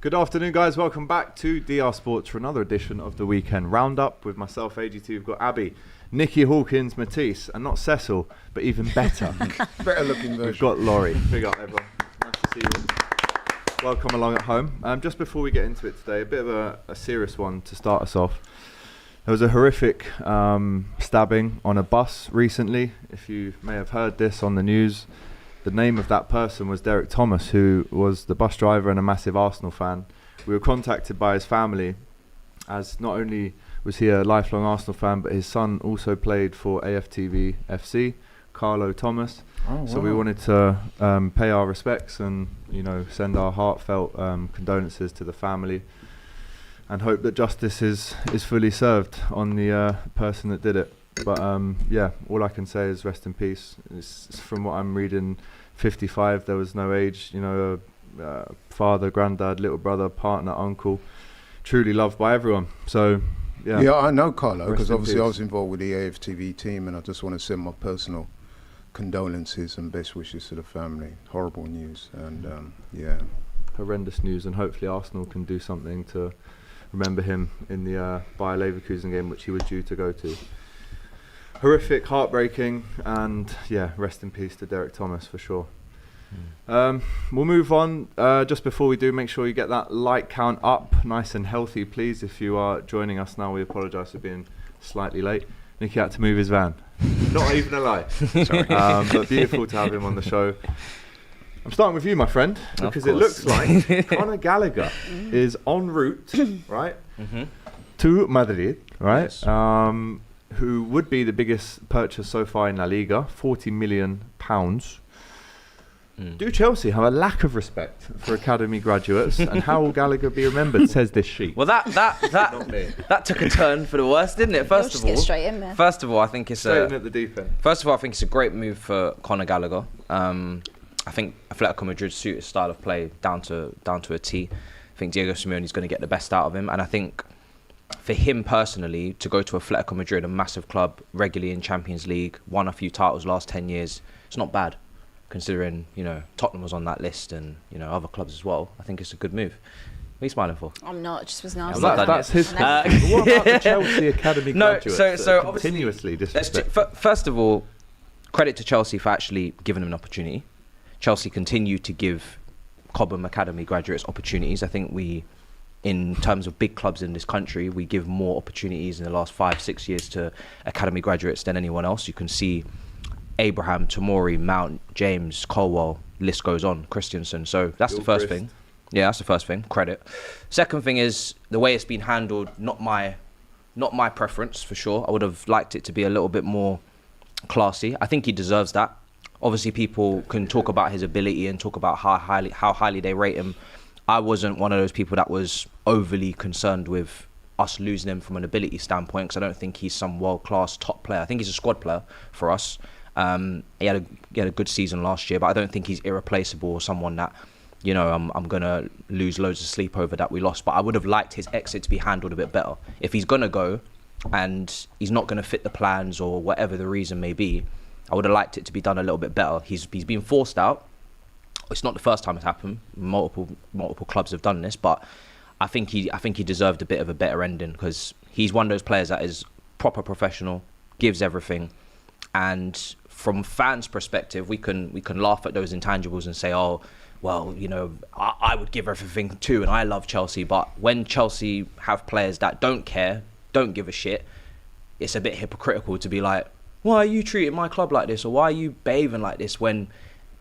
Good afternoon, guys. Welcome back to DR Sports for another edition of the Weekend Roundup. With myself, AGT, we've got Abby, Nikki Hawkins, Matisse, and not Cecil, but even better. Better looking version. We've got Laurie. Big up, everyone. Nice to see you. Welcome along at home. Just before we get into it today, a bit of a serious one to start us off. There was a horrific stabbing on a bus recently. If you may have heard this on the news, the name of that person was Derrick Thomas, who was the bus driver and a massive Arsenal fan. We were contacted by his family, as not only was he a lifelong Arsenal fan, but his son also played for AFTV FC, Carlo Thomas. Oh, wow. So we wanted to pay our respects and, send our heartfelt condolences to the family, and hope that justice is fully served on the person that did it. But all I can say is rest in peace. From what I'm reading, 55, there was no age, father, granddad, little brother, partner, uncle, truly loved by everyone. So yeah, I know Carlo, because obviously I was involved with the AFTV team, and I just want to send my personal condolences and best wishes to the family. Horrible news, and horrendous news, and hopefully Arsenal can do something to remember him in the Bayer Leverkusen game, which he was due to go to. Horrific, heartbreaking, and rest in peace to Derrick Thomas for sure. We'll move on. Just before we do, make sure you get that like count up nice and healthy, please. If you are joining us now, we apologise for being slightly late. Nicky had to move his van. Not even a lie. Sorry. But beautiful to have him on the show. I'm starting with you, my friend, because it looks like Conor Gallagher is en route, right, to Madrid, right? Yes. Who would be the biggest purchase so far in La Liga, £40 million. Do Chelsea have a lack of respect for academy graduates, and how will Gallagher be remembered, says this sheet? Well, that took a turn for the worst, didn't it? First of all, I think it's at the deep end. First of all, I think it's a great move for Conor Gallagher. I think Atletico Madrid suit his style of play down to a T. I think Diego Simeone is going to get the best out of him, and I think for him personally to go to Atletico Madrid, a massive club, regularly in Champions League, won a few titles last 10 years, it's not bad, considering Tottenham was on that list and other clubs as well. I think it's a good move. What are you smiling for? I'm not. It just was nice. That's his. What about the Chelsea academy graduates? So continuously disrespect. First of all, credit to Chelsea for actually giving him an opportunity. Chelsea continue to give Cobham academy graduates opportunities. I think we, in terms of big clubs in this country, we give more opportunities in the last 5-6 years to academy graduates than anyone else. You can see Abraham, Tomori, Mount, James, Colwell, list goes on, Christensen. So that's the first thing. Yeah, that's the first thing. Credit. Second thing is the way it's been handled. Not my preference for sure. I would have liked it to be a little bit more classy. I think he deserves that. Obviously, people can talk about his ability and talk about how highly they rate him. I wasn't one of those people that was overly concerned with us losing him from an ability standpoint, because I don't think he's some world-class top player. I think he's a squad player for us. He had a good season last year, but I don't think he's irreplaceable or someone that, I'm going to lose loads of sleep over that we lost. But I would have liked his exit to be handled a bit better. If he's going to go and he's not going to fit the plans or whatever the reason may be, I would have liked it to be done a little bit better. He's been forced out. It's not the first time it's happened. Multiple clubs have done this, but I think he deserved a bit of a better ending, because he's one of those players that is proper professional, gives everything, and from fans' perspective, we can laugh at those intangibles and say, oh, well, I would give everything too, and I love Chelsea. But when Chelsea have players that don't care, don't give a shit, it's a bit hypocritical to be like, why are you treating my club like this, or why are you behaving like this, when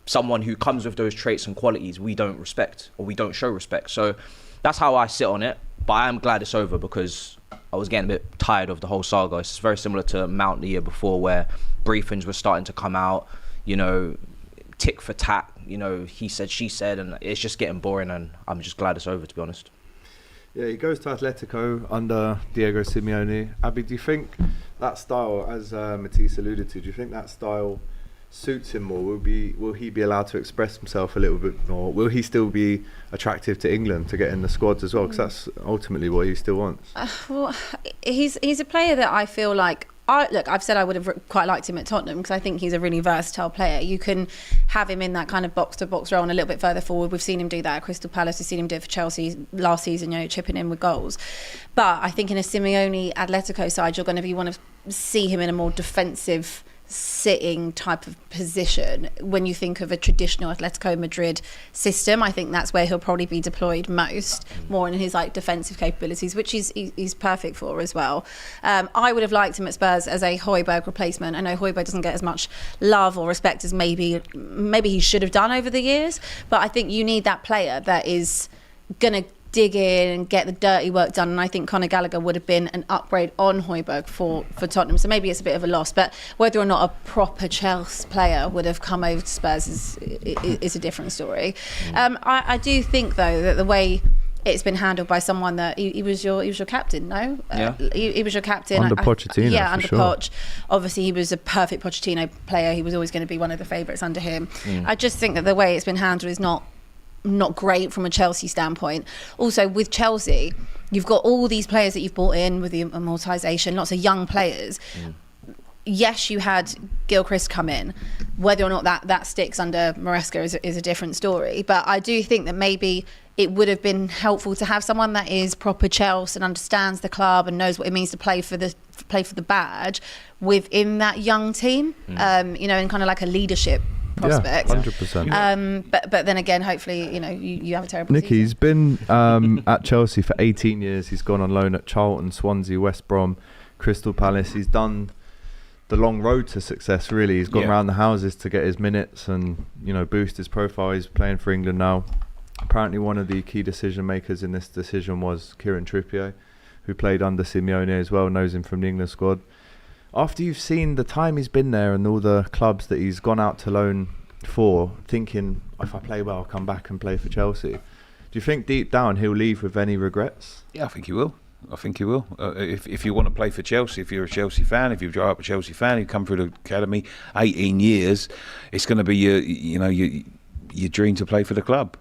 someone who comes with those traits and qualities we don't respect, or we don't show respect. So that's how I sit on it. But I am glad it's over, because I was getting a bit tired of the whole saga. It's very similar to Mount the year before, where briefings were starting to come out, tick for tack, he said, she said, and it's just getting boring, and I'm just glad it's over, to be honest. Yeah, he goes to Atletico under Diego Simeone. Abby, do you think that style, as Matisse alluded to, do you think that style suits him more? Will he be allowed to express himself a little bit more? Will he still be attractive to England to get in the squads as well? Because that's ultimately what he still wants. Well, he's a player that I feel like I've said I would have quite liked him at Tottenham, because I think he's a really versatile player. You can have him in that kind of box-to-box role and a little bit further forward. We've seen him do that at Crystal Palace. We've seen him do it for Chelsea last season, chipping in with goals. But I think in a Simeone Atletico side, you're going to want to see him in a more defensive sitting type of position. When you think of a traditional Atletico Madrid system, I think that's where he'll probably be deployed most, more in his defensive capabilities, which he's perfect for as well. I would have liked him at Spurs as a Højbjerg replacement. I know Højbjerg doesn't get as much love or respect as maybe he should have done over the years, but I think you need that player that is gonna dig in and get the dirty work done, and I think Conor Gallagher would have been an upgrade on Højbjerg for Tottenham, so maybe it's a bit of a loss, but whether or not a proper Chelsea player would have come over to Spurs is a different story. I do think though that the way it's been handled by someone that he was your captain, no? Yeah. He was your captain under Pochettino. Yeah, under sure. Poch. Obviously, he was a perfect Pochettino player. He was always going to be one of the favourites under him. I just think that the way it's been handled is not great from a Chelsea standpoint. Also, with Chelsea, you've got all these players that you've brought in with the amortisation, lots of young players. Yes, you had Gilchrist come in. Whether or not that sticks under Maresca is a different story. But I do think that maybe it would have been helpful to have someone that is proper Chelsea and understands the club and knows what it means to play for the badge within that young team. In kind of like a leadership prospect. Yeah, 100%. But then again, hopefully, you have a terrible Nicky, season. he's been at Chelsea for 18 years. He's gone on loan at Charlton, Swansea, West Brom, Crystal Palace. He's done the long road to success, really. He's gone around the houses to get his minutes and, boost his profile. He's playing for England now. Apparently one of the key decision makers in this decision was Kieran Trippier, who played under Simeone as well, knows him from the England squad. After you've seen the time he's been there and all the clubs that he's gone out to loan for, thinking, if I play well, I'll come back and play for Chelsea. Do you think deep down he'll leave with any regrets? Yeah, I think he will. If you want to play for Chelsea, if you're a Chelsea fan, if you grow up a Chelsea fan, you come through the academy, 18 years, it's going to be your dream to play for the club.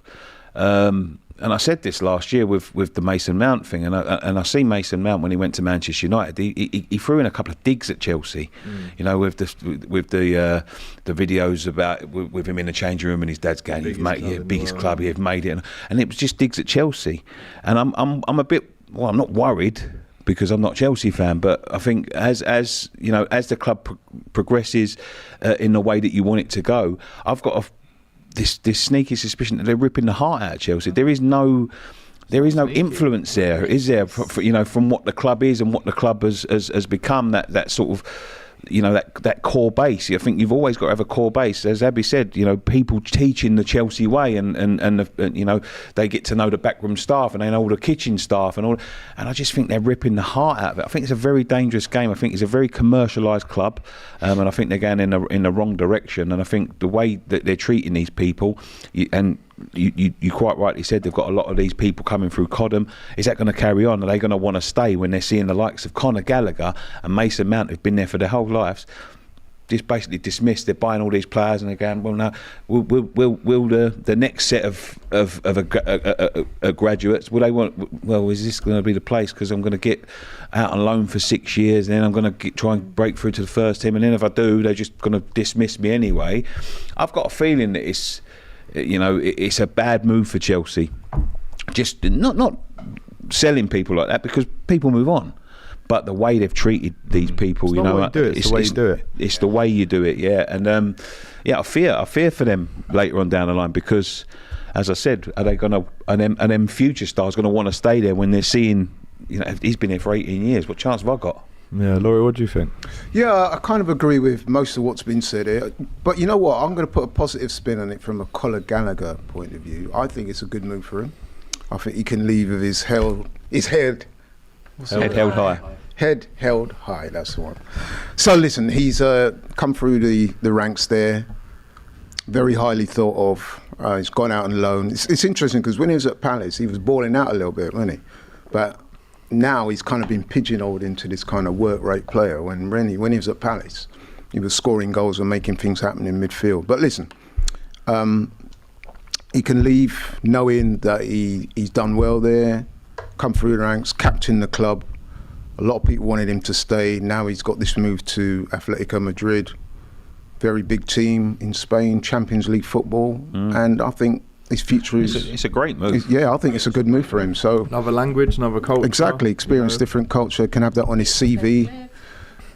And I said this last year with the Mason Mount thing, and I see Mason Mount when he went to Manchester United. He threw in a couple of digs at Chelsea, with the videos about with him in the changing room and his dad's going, biggest club, you've made it, and it was just digs at Chelsea. And I'm a bit, well, I'm not worried because I'm not a Chelsea fan, but I think as the club progresses in the way that you want it to go, I've got this sneaky suspicion that they're ripping the heart out of Chelsea. There is no influence there, is there? From what the club is and what the club has become. That sort of, that core base. I think you've always got to have a core base. As Abby said, people teaching the Chelsea way, and they get to know the backroom staff and they know all the kitchen staff and all. And I just think they're ripping the heart out of it. I think it's a very dangerous game. I think it's a very commercialised club, and I think they're going in the wrong direction. And I think the way that they're treating these people, you quite rightly said they've got a lot of these people coming through Codham. Is that going to carry on? Are they going to want to stay when they're seeing the likes of Conor Gallagher and Mason Mount, who've been there for their whole lives, just basically dismissed? They're buying all these players and they're going, well, no, will the next set of graduates, will they want? Well, is this going to be the place? Because I'm going to get out on loan for 6 years, and then I'm going to try and break through to the first team, and then if I do, they're just going to dismiss me anyway. I've got a feeling that it's a bad move for Chelsea. Just not selling people like that, because people move on. But the way they've treated these people, it's the way you do it. It's the way you do it, yeah. And I fear for them later on down the line, because, as I said, are they going to, and them future stars going to want to stay there when they're seeing, he's been here for 18 years. What chance have I got? Yeah, Laurie, what do you think? Yeah, I kind of agree with most of what's been said here. But you know what? I'm going to put a positive spin on it from a Conor Gallagher point of view. I think it's a good move for him. I think he can leave with his head held high. Head held high, that's the one. So listen, he's come through the ranks there, very highly thought of. He's gone out on loan. It's interesting because when he was at Palace, he was balling out a little bit, wasn't he? But now he's kind of been pigeonholed into this kind of work rate player. When he was at Palace, he was scoring goals and making things happen in midfield. But listen, he can leave knowing that he's done well there, come through the ranks, captain the club. A lot of people wanted him to stay. Now he's got this move to Atletico Madrid. very big team in Spain, Champions League football, and I think his future is. It's a great move. I think it's a good move for him. So Another language, another culture. exactly, experience different culture, can have that on his CV.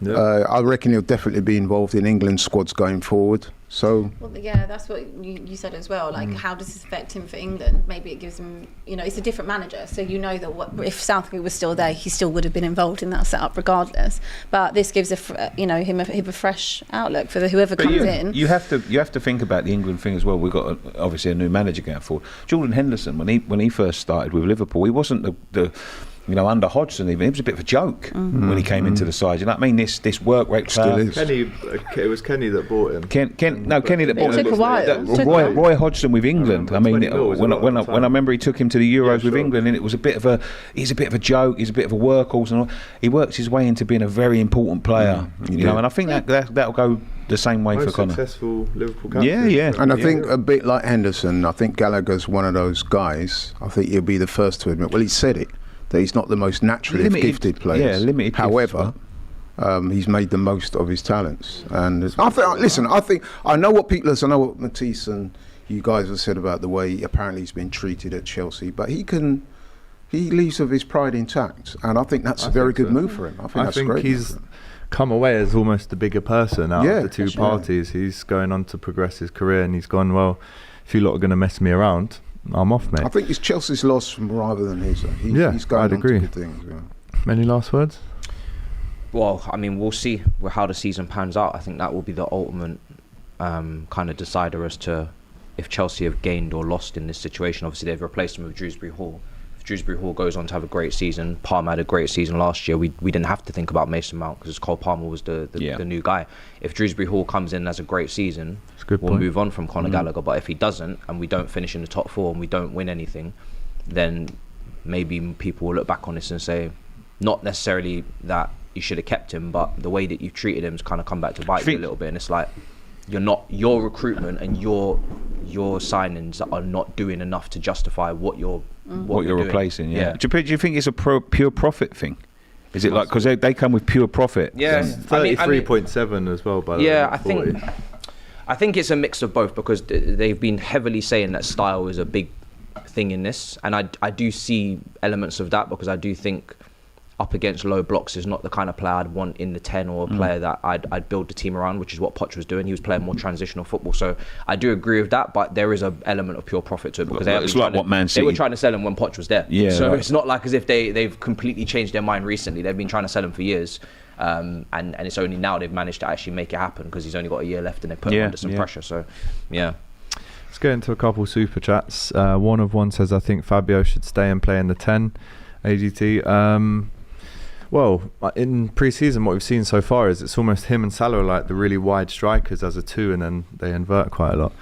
Yeah. I reckon he'll definitely be involved in England squads going forward. So Well, yeah, that's what you said as well. Like, how does this affect him for England? Maybe it gives him, it's a different manager. So you know that if Southgate was still there, he still would have been involved in that setup regardless. But this gives him a fresh outlook for whoever comes in. You have to think about the England thing as well. We've got obviously a new manager going forward. Jordan Henderson, when he first started with Liverpool, he wasn't the under Hodgson even, it was a bit of a joke when he came into the side. You know what I mean? This work rate Still player. is. It was Kenny that bought him. Kenny that bought It took a while. Roy Hodgson with England. I mean, 20 mil was a lot when of I time. remember he took him to the Euros with sure. England, and it was he's a bit of a joke. He's a bit of a workhorse, and all. He works his way into being a very important player. And I think that'll go the same way Most for Connor. successful Liverpool captain. Yeah. And I think a bit like Henderson, I think Gallagher's one of those guys. I think he'll be the first to admit. Well, he said it, that he's not the most naturally gifted player. Yeah, limited gifts. However, he's made the most of his talents. And I know what people. I know what Matisse and you guys have said about the way apparently he's been treated at Chelsea, but he leaves with his pride intact, and I think that's a very good move for him. I think he's come away as almost the bigger person out of the two that's parties. He's going on to progress his career, and he's gone, well, if you lot are going to mess me around, I'm off, mate. I think it's Chelsea's loss rather than his. He's going I'd on agree. to good things. Yeah. Any last words? Well, I mean, we'll see how the season pans out. I think that will be the ultimate kind of decider as to if Chelsea have gained or lost in this situation. Obviously, they've replaced him with Dewsbury Hall. If Dewsbury Hall goes on to have a great season, Palmer had a great season last year. We didn't have to think about Mason Mount because Cole Palmer was the new guy. If Dewsbury Hall comes in as a great season, we'll move on from Conor Gallagher. But if he doesn't, and we don't finish in the top four and we don't win anything, then maybe people will look back on this and say, not necessarily that you should have kept him, but the way that you treated him has kind of come back to bite you a little bit. And it's like, your recruitment and your signings are not doing enough to justify what you're replacing. Yeah. Do you think it's a pure profit thing? Is it like because they come with pure profit? Yeah, 33.7 as well. By the way. Yeah, I think it's a mix of both because they've been heavily saying that style is a big thing in this, and I do see elements of that because I do think up against low blocks is not the kind of player I'd want in the 10 or a player that I'd build the team around, which is what Poch was doing. He was playing more transitional football. So I do agree with that, but there is an element of pure profit to it because they were trying to sell him when Poch was there. Yeah, so it's not like as if they've completely changed their mind recently. They've been trying to sell him for years. And it's only now they've managed to actually make it happen because he's only got a year left and they put him under some pressure. So, yeah. Let's get into a couple super chats. One says, I think Fabio should stay and play in the 10. AGT. Well, in pre-season, what we've seen so far is it's almost him and Salah are like the really wide strikers as a 2, and then they invert quite a lot.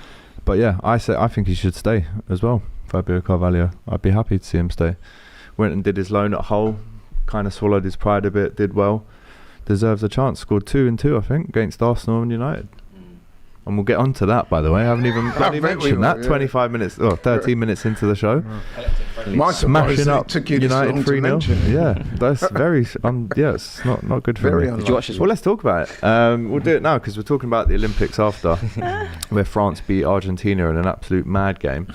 But yeah, I think he should stay as well, Fabio Carvalho. I'd be happy to see him stay. Went and did his loan at Hull, kind of swallowed his pride a bit, did well. Deserves a chance. Scored 2 and 2, I think, against Arsenal and United. And we'll get on to that, by the way. I haven't even mentioned that. 25 minutes, 13 minutes into the show. Smashing up United 3-0. Yeah, that's very, it's not good for me. Did you watch this? Well, let's talk about it. We'll do it now because we're talking about the Olympics after, where France beat Argentina in an absolute mad game.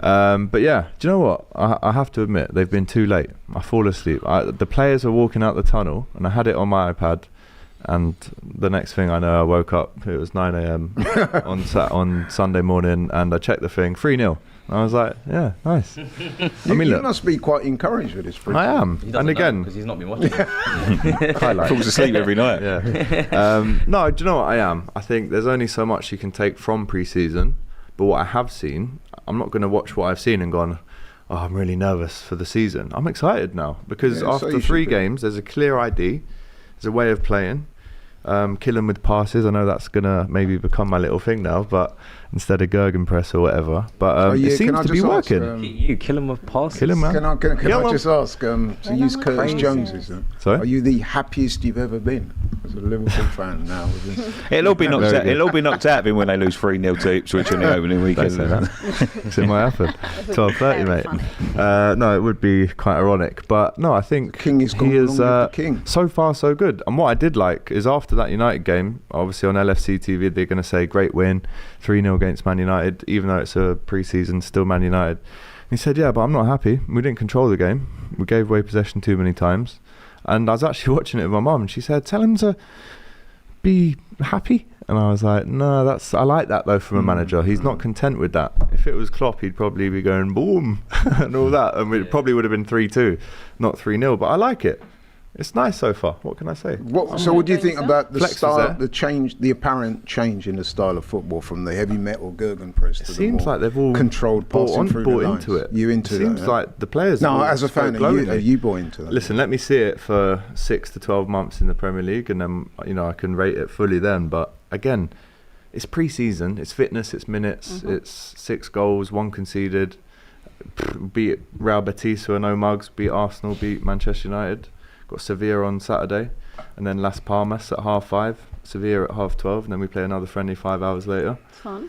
But yeah, do you know what? I have to admit, they've been too late. I fall asleep. The players are walking out the tunnel, and I had it on my iPad. And the next thing I know, I woke up. It was 9 a.m. on Sunday morning, and I checked the thing 3-0. I was like, yeah, nice. You must be quite encouraged with this. I am, and again, because he's not been watching. Falls asleep every night. Yeah. No, do you know what I am? I think there's only so much you can take from pre-season, but what I have seen, I'm not going to watch what I've seen and gone, oh, I'm really nervous for the season. I'm excited now because after 3 games, there's a clear ID. There's a way of playing. Kill them with passes. I know that's going to maybe become my little thing now, but instead of Gegenpress or whatever. But it seems to be working. You kill them with passes? Kill him, man. Can I just ask, to use Curtis Jones's, Sorry? are you the happiest you've ever been as a Liverpool fan now? It'll all be knocked out of him when they lose 3-0 to Ipswich on the opening weekend. Don't say that. It's in my effort. 12:30, mate. No, it would be quite ironic. But no, I think King is he is the king. So far so good. And what I did like is after after that United game, obviously on LFC TV, they're going to say great win, 3-0 against Man United, even though it's a pre-season, still Man United. He said, yeah, but I'm not happy. We didn't control the game. We gave away possession too many times. And I was actually watching it with my mum, and she said, tell him to be happy. And I was like, no, I like that though from a manager. He's not content with that. If it was Klopp, he'd probably be going boom and all that, and it probably would have been 3-2, not 3-0. But I like it. It's nice so far. What can I say? So what do you think about the Flex is style, there. the change, the apparent change in the style of football from the heavy metal Gegenpress to It the seems more like they've all controlled bought passing through the lines? into it. You into it that? seems Yeah? like the players. No, all as a fan, spoke are glowingly. you bought into that? Listen, let me see it for 6 to 12 months in the Premier League, and then I can rate it fully then. But again, it's pre-season, it's fitness, it's minutes, it's 6 goals, 1 conceded. Beat Real Betis who are no mugs, beat Arsenal, beat Manchester United. Got Sevilla on Saturday, and then Las Palmas at 5:30, Sevilla at 12:30, and then we play another friendly 5 hours later. Fun.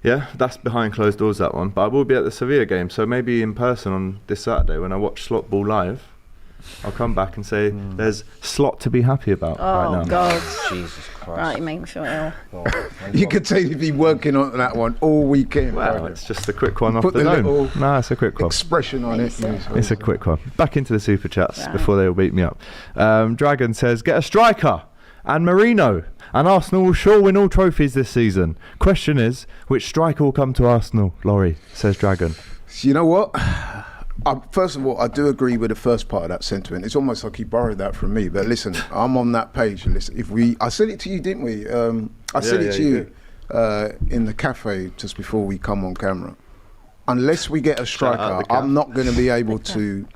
Yeah, that's behind closed doors, that one. But I will be at the Sevilla game, so maybe in person on this Saturday when I watch Slot Ball live, I'll come back and say there's Slot to be happy about right now. Oh, God. Jesus Christ. Right, you make me feel ill. You could say you've been working on that one all weekend. Well, right? it's just a quick one off Put the the dome. little No, it's a quick one. expression on it. It's a quick one. Back into the super chats Right. before they all beat me up. Dragon says, get a striker and Marino, and Arsenal will sure win all trophies this season. Question is, which striker will come to Arsenal? Laurie, says Dragon. You know what? First of all, I do agree with the first part of that sentiment. It's almost like he borrowed that from me. But listen, I'm on that page. Listen, I said it to you, didn't we? I said it to you in the cafe just before we come on camera. Unless we get a striker, I'm not going to be able to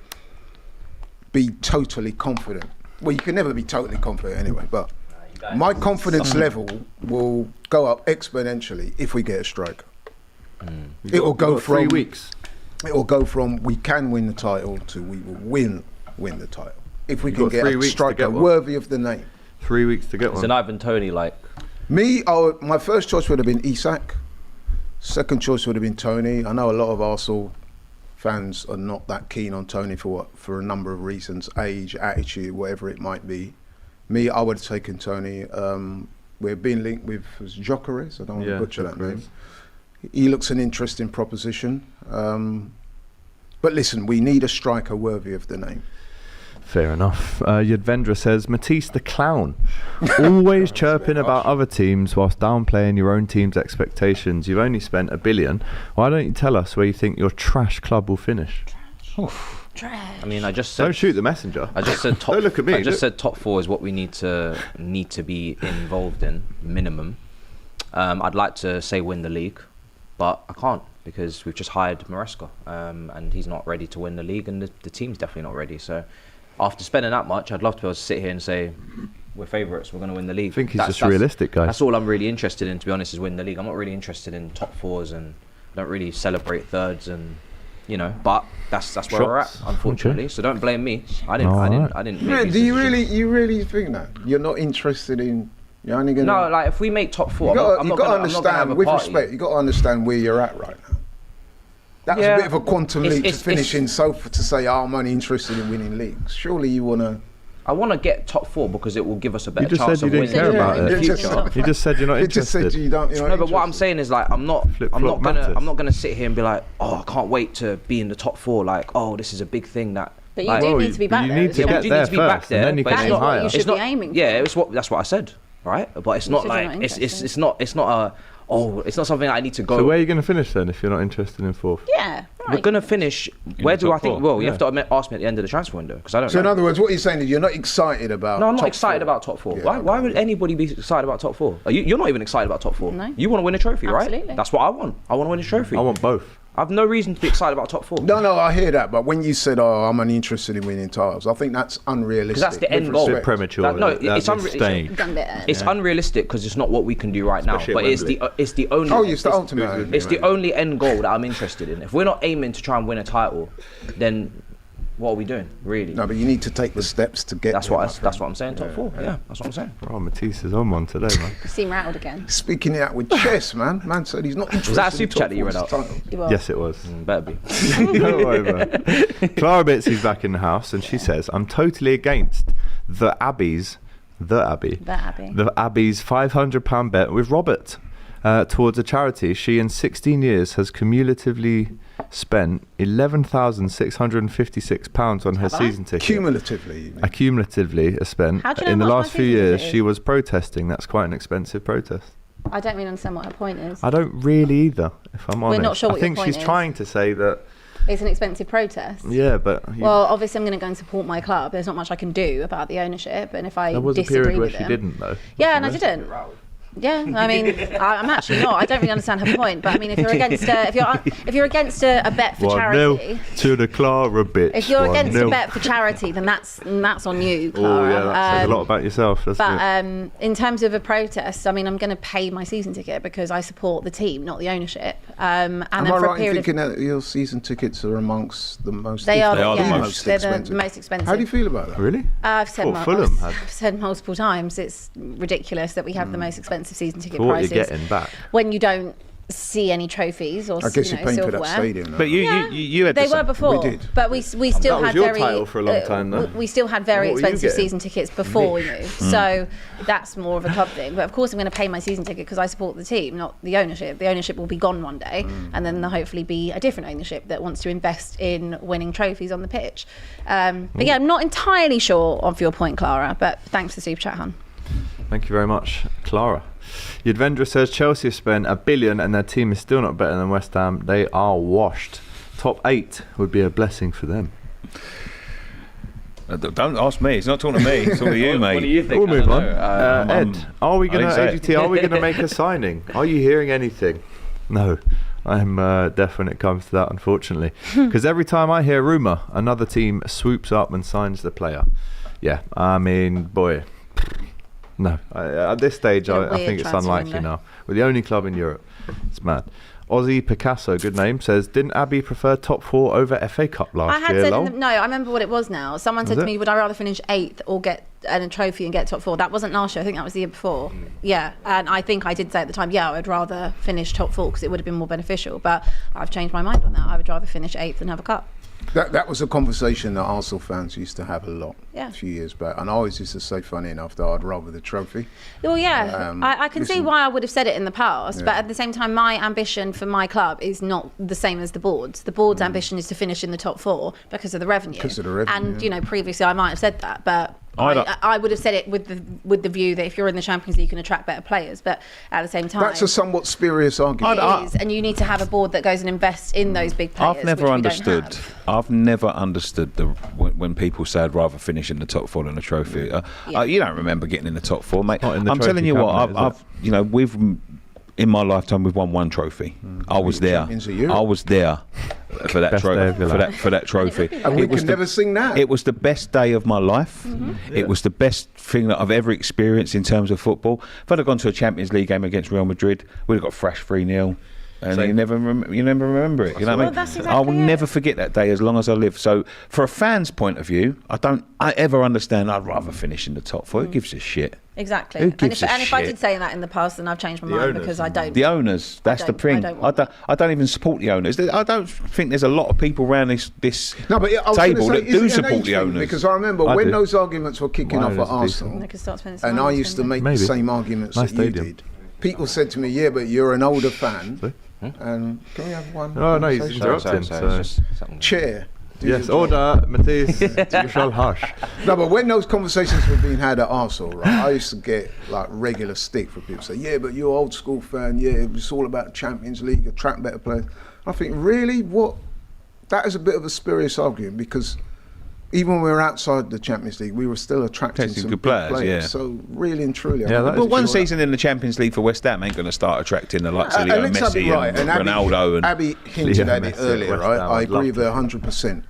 be totally confident. Well, you can never be totally confident anyway. But my confidence level will go up exponentially if we get a striker. It will go from 3 weeks. It will go from we can win the title to we will win the title if we You've can got get 3 a weeks to striker get one. worthy of the name. 3 weeks to get Is one. an Ivan Toney like? Me, my first choice would have been Isak. Second choice would have been Toney. I know a lot of Arsenal fans are not that keen on Toney for a number of reasons, age, attitude, whatever it might be. Me, I would have taken Toney. We're being linked with Gyökeres. I don't want to butcher that name. He looks an interesting proposition. But listen, we need a striker worthy of the name. Fair enough. Yadvendra says, Matisse the clown, always chirping about other teams whilst downplaying your own team's expectations. You've only spent $1 billion. Why don't you tell us where you think your trash club will finish? Trash. I mean, I just said. Don't shoot the messenger. I just said top. Don't look at me. I just said top 4 is what we need to be involved in, minimum. I'd like to say win the league, but I can't because we've just hired Maresca, and he's not ready to win the league, and the team's definitely not ready. So, after spending that much, I'd love to be able to sit here and say we're favourites, we're going to win the league. I think he's just realistic, guys. That's all I'm really interested in, to be honest, is win the league. I'm not really interested in top 4s, and I don't really celebrate thirds, and but that's where we're at, unfortunately. Okay. So don't blame me. I didn't. Yeah, Make do you these really think that you're not interested in? You're only gonna. No, like if we make top 4, You got to understand. With respect, you got to understand where you're at right now. That's a bit of a quantum leap to finish in. So to say, I'm only interested in winning leagues. Surely you wanna. I want to get top 4 because it will give us a better You just chance said of you winning didn't care about in the it. future. You just said you're not It just interested. said you don't. You're No, not but what I'm interested. saying is like I'm not Flip-flop matters. gonna sit here and be like, oh, I can't wait to be in the top 4. Like, oh, this is a big thing that. But you like, do need to be back you there. need to as well. get do there need to be back first, there, and then you but can it's aim not- higher. You should be aiming for. Yeah, that's what I said, right? But it's not said you're like not it's interested. it's not it's not something I need to go. So where are you going to finish then if you're not interested in 4th? Yeah. Right. We're gonna finish. Where the do I top think? 4, Well, you yeah. have to ask me at the end of the transfer window because I don't So in know. other words, what you're saying is you're not excited about. No, I'm not top excited 4. about top 4. Yeah, Why would anybody be excited about top 4? You're not even excited about top 4. No. You want to win a trophy, right? Absolutely. That's what I want. I want to win a trophy. I want both. I've no reason to be excited about top 4. No, I hear that, but when you said, "Oh, I'm only interested in winning titles," I think that's unrealistic. 'Cause that's the with end goal. A bit respect. premature. No, at it's this stage. Done better. It's unrealistic because it's not what we can do right Especially now. at But Wembley. it's the only. Oh, it's the ultimate. It's the only end goal that I'm interested in. If we're not aiming to try and win a title, then what are we doing, really? No, but you need to take the steps to get. That's there, what my that's friend. what I'm saying. Top 4. Yeah, that's what I'm saying. Oh, Matisse is on one today, man. You seem rattled again. Speaking it out with chess, man. Man said he's not interested. Was that a in super top chat that you read 4's out? title. Well, Yes, it was. Better be. Don't worry about it. Clara Bitsy's back in the house and she says, I'm totally against the Abbeys The Abbey. The Abbey. The Abbey's £500 bet with Robert towards a charity. She, in 16 years, has cumulatively spent £11,656 on her Have I? season ticket. Cumulatively. You mean? Cumulatively spent. How do you know In the how much last my few season years, ticket she is? was protesting. That's quite an expensive protest. I don't really understand what her point is. I don't really either, if I'm honest. not sure what I your think point she's is. trying to say that, It's an expensive protest. yeah, but Well, obviously, I'm going to go and support my club. There's not much I can do about the ownership, and if I there was a disagree period where with she them, didn't, though. yeah, and I didn't. Yeah, I mean, I'm actually not. I don't really understand her point, but I mean, if you're against a bet for 1-0 charity, to the Clara bitch. if you're against a 1-0. bet for charity, then that's on you, Oh, Clara. yeah, that says a lot about yourself, doesn't But it? in terms of a protest, I mean, I'm going to pay my season ticket because I support the team, not the ownership. And Am then I for a right in period thinking that your season tickets are amongst the most? they are, They are the yeah, most they're expensive. the most expensive. How do you feel about that? Really? I've said, Thought Fulham had- I've said multiple times it's ridiculous that we have the most expensive season ticket For what prices you're getting back. when you don't see any trophies or I guess you're paying for that silverware. stadium. But you had They the were before, We did. but we still That was had your very title for a long time, though. we still had very What were you expensive getting? season tickets before we moved, so that's more of a club thing. But of course, I'm going to pay my season ticket because I support the team, not the ownership. The ownership will be gone one day, and then there'll hopefully be a different ownership that wants to invest in winning trophies on the pitch. But yeah, I'm not entirely sure of your point, Clara. But thanks for the super chat, hun. Thank you very much, Clara. Yadvendra says Chelsea have spent £1 billion and their team is still not better than West Ham. They are washed. Top 8 would be a blessing for them. Don't ask me. It's not talking to me. It's talking to you, mate. What do you think? We'll move I on. don't know. Ed, are we I going to didn't say it. AGT? Are we going to make a signing? Are you hearing anything? No, I'm deaf when it comes to that, unfortunately. Because every time I hear rumour, another team swoops up and signs the player. Yeah, I mean, boy. No, at this stage, Yeah, I weird think it's transfer unlikely window. now. We're the only club in Europe. It's mad. Aussie Picasso, good name, says, didn't Abbey prefer top 4 over FA Cup I last had year? said, lol? no, I remember what it was now. Someone said Was to it? me, would I rather finish 8th or get a trophy and get top 4? That wasn't last year, I think that was the year before. Yeah, and I think I did say at the time, yeah, I'd rather finish top 4 because it would have been more beneficial. But I've changed my mind on that. I would rather finish 8th and have a cup. That was a conversation that Arsenal fans used to have a lot Yeah. a few years back, and I always used to say, funny enough, that I'd rather the trophy. Well, yeah, I can see listen- why I would have said it in the past, but Yeah. at the same time, my ambition for my club is not the same as the board's. The board's ambition is to finish in the top 4 because of the revenue. Because of the revenue, And yeah. you know, previously I might have said that, but I don't- I would have said it with the view that if you're in the Champions League, you can attract better players. But at the same time, That's a somewhat spurious argument. it is, and you need to have a board that goes and invests in those big players. I've never which we don't understood. have. I've never understood when people say I'd rather finish in the top 4 than a trophy. Yeah. You don't remember getting in the top 4, mate. Not in the I'm telling trophy you what. cabinet, is We've in my lifetime we've won 1 trophy. I was there. Champions of Europe. I was there for that Best day of trophy. your life. For that trophy. And we It was can the- never sing that. It was the best day of my life. It was the best thing that I've ever experienced in terms of football. If I'd have gone to a Champions League game against Real Madrid, we'd have got thrashed 3-0. And Same. you never remember it. You know what I Well, mean? that's I exactly will it. never forget that day as long as I live. So, for a fan's point of view, I ever understand. I'd rather finish in the top 4. Who gives a shit? Exactly. Who And gives a if I shit? did say that in the past, then I've changed my The mind owners. because I don't. The owners. That's the don't- thing. I don't want I don't even support the owners. I don't think there's a lot of people around this No, but I was table gonna say, that is do it an support age the thing? owners. Because I remember I when do. those arguments were kicking Why off is at it Arsenal, They could start spending and some I money used to on make Maybe. the same arguments Nice that you stadium. did. People said to me, yeah, but you're an older fan. And can we have one? Oh, no, he's conversation? interrupting. So it's just something. Chair. do Yes, your job. order, Matthias. You shall hush. No, but when those conversations were being had at Arsenal, right, I used to get like regular stick from people say, yeah, but you're an old school fan, yeah, it's all about Champions League, attract better players. I think, really, what? That is a bit of a spurious argument because even when we were outside the Champions League, we were still attracting Attracting some good big players, yeah. So really and truly, Yeah, that But is one true. season in the Champions League for West Ham ain't going to start attracting the likes of Leo let's have it Messi right. and And Ronaldo. And Abby hinted Leo at it Messi at earlier, West right? Ham, I I'd love agree with her 100%.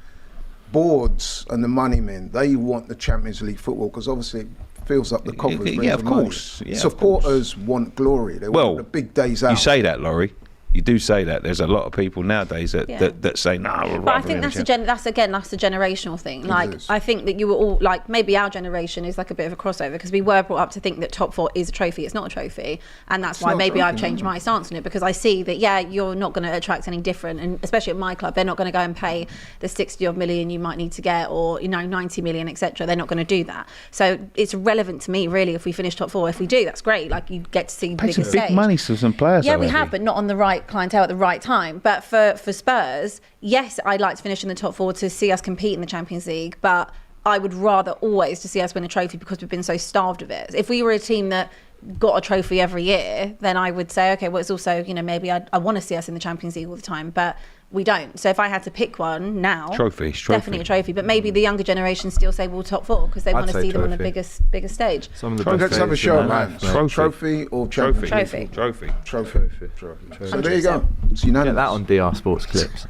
Boards and the money men, they want the Champions League football because obviously it fills up the coffers. Yeah, brings of the money. course. Yeah, of Supporters want glory. They Well, want the big days out. you say that, Laurie. You do say that. There's a lot of people nowadays that say, no, we'll but I think that's a generational thing. Like, I think that you were all, like, maybe our generation is like a bit of a crossover, because we were brought up to think that top four is a trophy. It's not a trophy. And that's why maybe I've changed my stance on it, because I see that, you're not going to attract any different. And especially at my club, they're not going to go and pay the 60 odd million you might need to get, or, 90 million, etc. They're not going to do that. So it's relevant to me, really, if we finish top four. If we do, that's great. Like, you get to see the bigger stage. Big money to some players. Yeah, we have, but not on the right clientele at the right time. But for Spurs, yes, I'd like to finish in the top four to see us compete in the Champions League, but I would rather always to see us win a trophy, because we've been so starved of it. If we were a team that got a trophy every year, then I would say, okay, well, it's also, maybe I want to see us in the Champions League all the time, but we don't. So if I had to pick one now, trophy. Definitely a trophy. But maybe the younger generation still say, well, top four, because they want to see them on the biggest stage. Some of the Let's have a show, man. Trophy or Trophy. So there you go. It's unanimous. Get that on DR Sports Clips.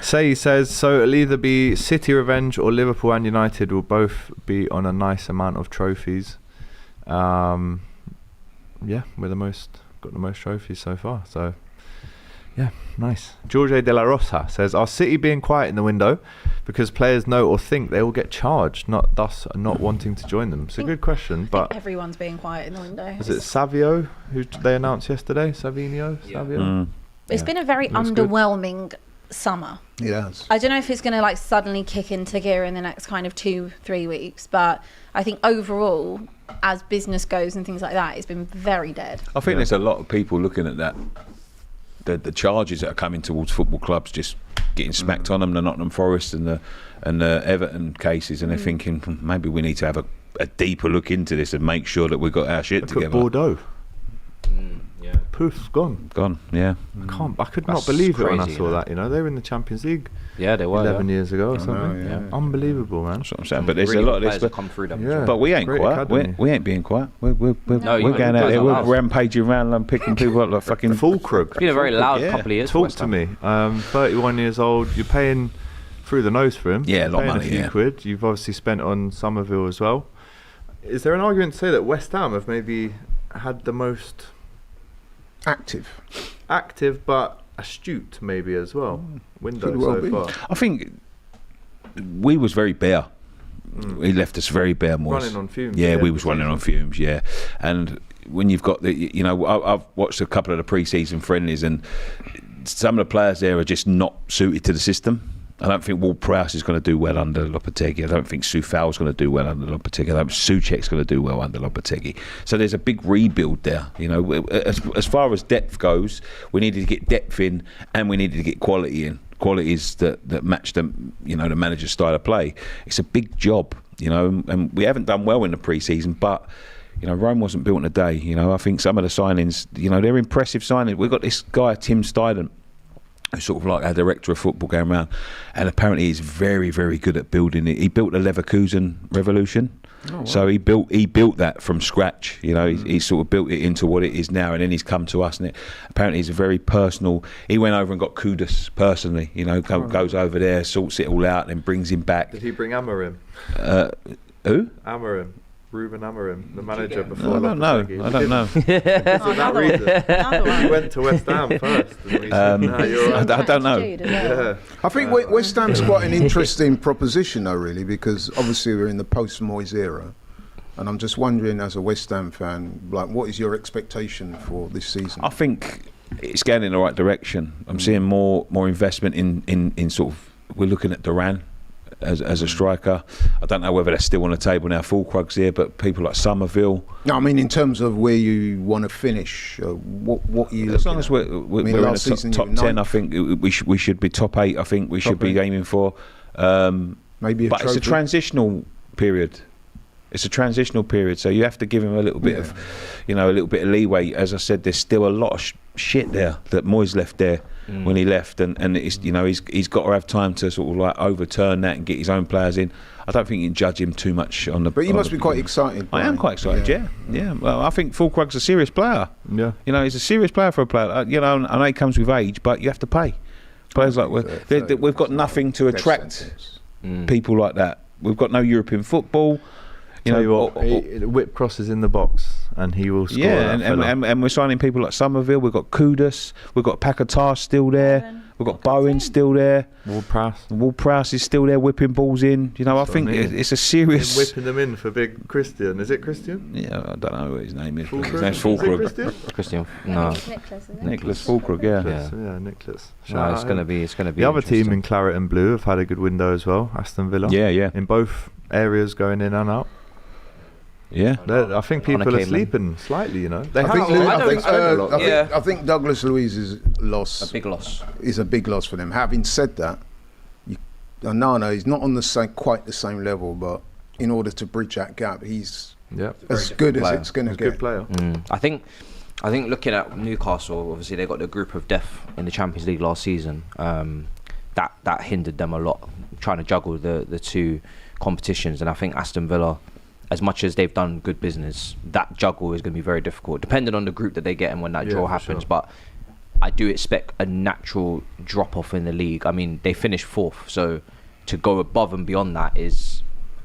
Say says, so it'll either be City revenge or Liverpool and United will both be on a nice amount of trophies. We're got the most trophies so far. So yeah, nice. Jorge de la Rosa says, are City being quiet in the window because players know or think they will get charged, thus not wanting to join them? It's a good question, but everyone's being quiet in the window. Is it Savio who they announced yesterday? Savio? It's been a very underwhelming summer. Yes. I don't know if it's going to suddenly kick into gear in the next kind of 2-3 weeks, but I think overall, as business goes and things like that, it's been very dead. I think there's a lot of people looking at that. The charges that are coming towards football clubs just getting smacked on them, the Nottingham Forest and the Everton cases, and they're thinking maybe we need to have a deeper look into this and make sure that we've got our shit together. Bordeaux. Poof, gone. Yeah. I could not believe it when I saw that. They were in the Champions League. Yeah, they were 11 years ago or something. Yeah. Unbelievable, man. That's what I'm saying. But there's a lot of this. Come through them. Yeah. But we ain't Great quiet. We ain't being quiet. We're going out there. We're rampaging around and picking people up like fucking Fulkrug. It's been a very loud couple of years. Talk to me. 31 years old. You're paying through the nose for him. Yeah, a lot of money. A few quid. You've obviously spent on Somerville as well. Is there an argument to say that West Ham have maybe had the most active but astute maybe as well window so far? I think we was very bare. He left us very bare, Moyes. Running on fumes. Yeah, we was running on fumes. Yeah, and when you've got I've watched a couple of the pre-season friendlies, and some of the players there are just not suited to the system. I don't think Ward-Prowse is going to do well under Lopetegui. I don't think Soufal is going to do well under Lopetegui. I don't think Souček's going to do well under Lopetegui. So there's a big rebuild there. As far as depth goes, we needed to get depth in, and we needed to get quality in. Qualities that match the manager's style of play. It's a big job, and we haven't done well in the pre-season, but Rome wasn't built in a day. I think some of the signings, they're impressive signings. We've got this guy Tim Stuyden, who's sort of like our director of football going around, and apparently he's very, very good at building it. He built the Leverkusen revolution. Oh, wow. So he built that from scratch. He sort of built it into what it is now, and then he's come to us. And apparently he's a very personal. He went over and got Kudus personally. Goes over there, sorts it all out, and brings him back. Did he bring Amorim? Who? Amorim. Ruben Amorim, the manager before. I don't know. For that reason. He went to West Ham first. I don't know. Yeah. I think West Ham's quite an interesting proposition, though, really, because obviously we're in the post-Moyes era, and I'm just wondering, as a West Ham fan, what is your expectation for this season? I think it's going in the right direction. I'm seeing more investment in sort of. We're looking at Duran as a striker. I don't know whether that's still on the table now. Fulkrug's here, but people like Somerville. No, I mean in terms of where you want to finish. What you? As long as we're in the top 10, I think we should be top 8. I think we should be aiming for. Maybe, but it's a transitional period. It's a transitional period, so you have to give him a little bit of, a little bit of leeway. As I said, there's still a lot of shit there that Moyes left there when he left, and it's, he's got to have time to sort of overturn that and get his own players in. I don't think you can judge him too much on the. But you must be quite excited. I am quite excited. Yeah. Well, I think Fulkrug's a serious player. Yeah. He's a serious player for a player. I know he comes with age, but you have to pay. Players like we've got nothing to attract people like that. We've got no European football. Tell you what, whip crosses in the box, and he will score. Yeah, and we're signing people like Somerville. We've got Kudus. We've got Paquetá still there. We've got Bowen still there. Ward-Prowse is still there whipping balls in. You know, I think it's a serious... Whipping them in for big Christian. Is it Christian? Yeah, I don't know what his name is. Fulkrug? His name's Fulkrug. Is it Christian? Christian, no. Nicholas, isn't it? Nicholas Fulkrug, yeah. Yeah, Nicholas. No, it's going to be. The other team in claret and blue have had a good window as well. Aston Villa. Yeah. In both areas, going in and out. Yeah. I think people are sleeping slightly. You know. I think Douglas Luiz's loss. A big loss. Is a big loss for them. Having said that, Onana is not on quite the same level, but in order to bridge that gap, he's as good as it's going to get. Good player. I think looking at Newcastle, obviously they got the group of death in the Champions League last season. That hindered them a lot, trying to juggle the two competitions. And I think Aston Villa, as much as they've done good business, that juggle is going to be very difficult, depending on the group that they get and when that draw happens. Sure. But I do expect a natural drop-off in the league. I mean, they finished 4th, so to go above and beyond that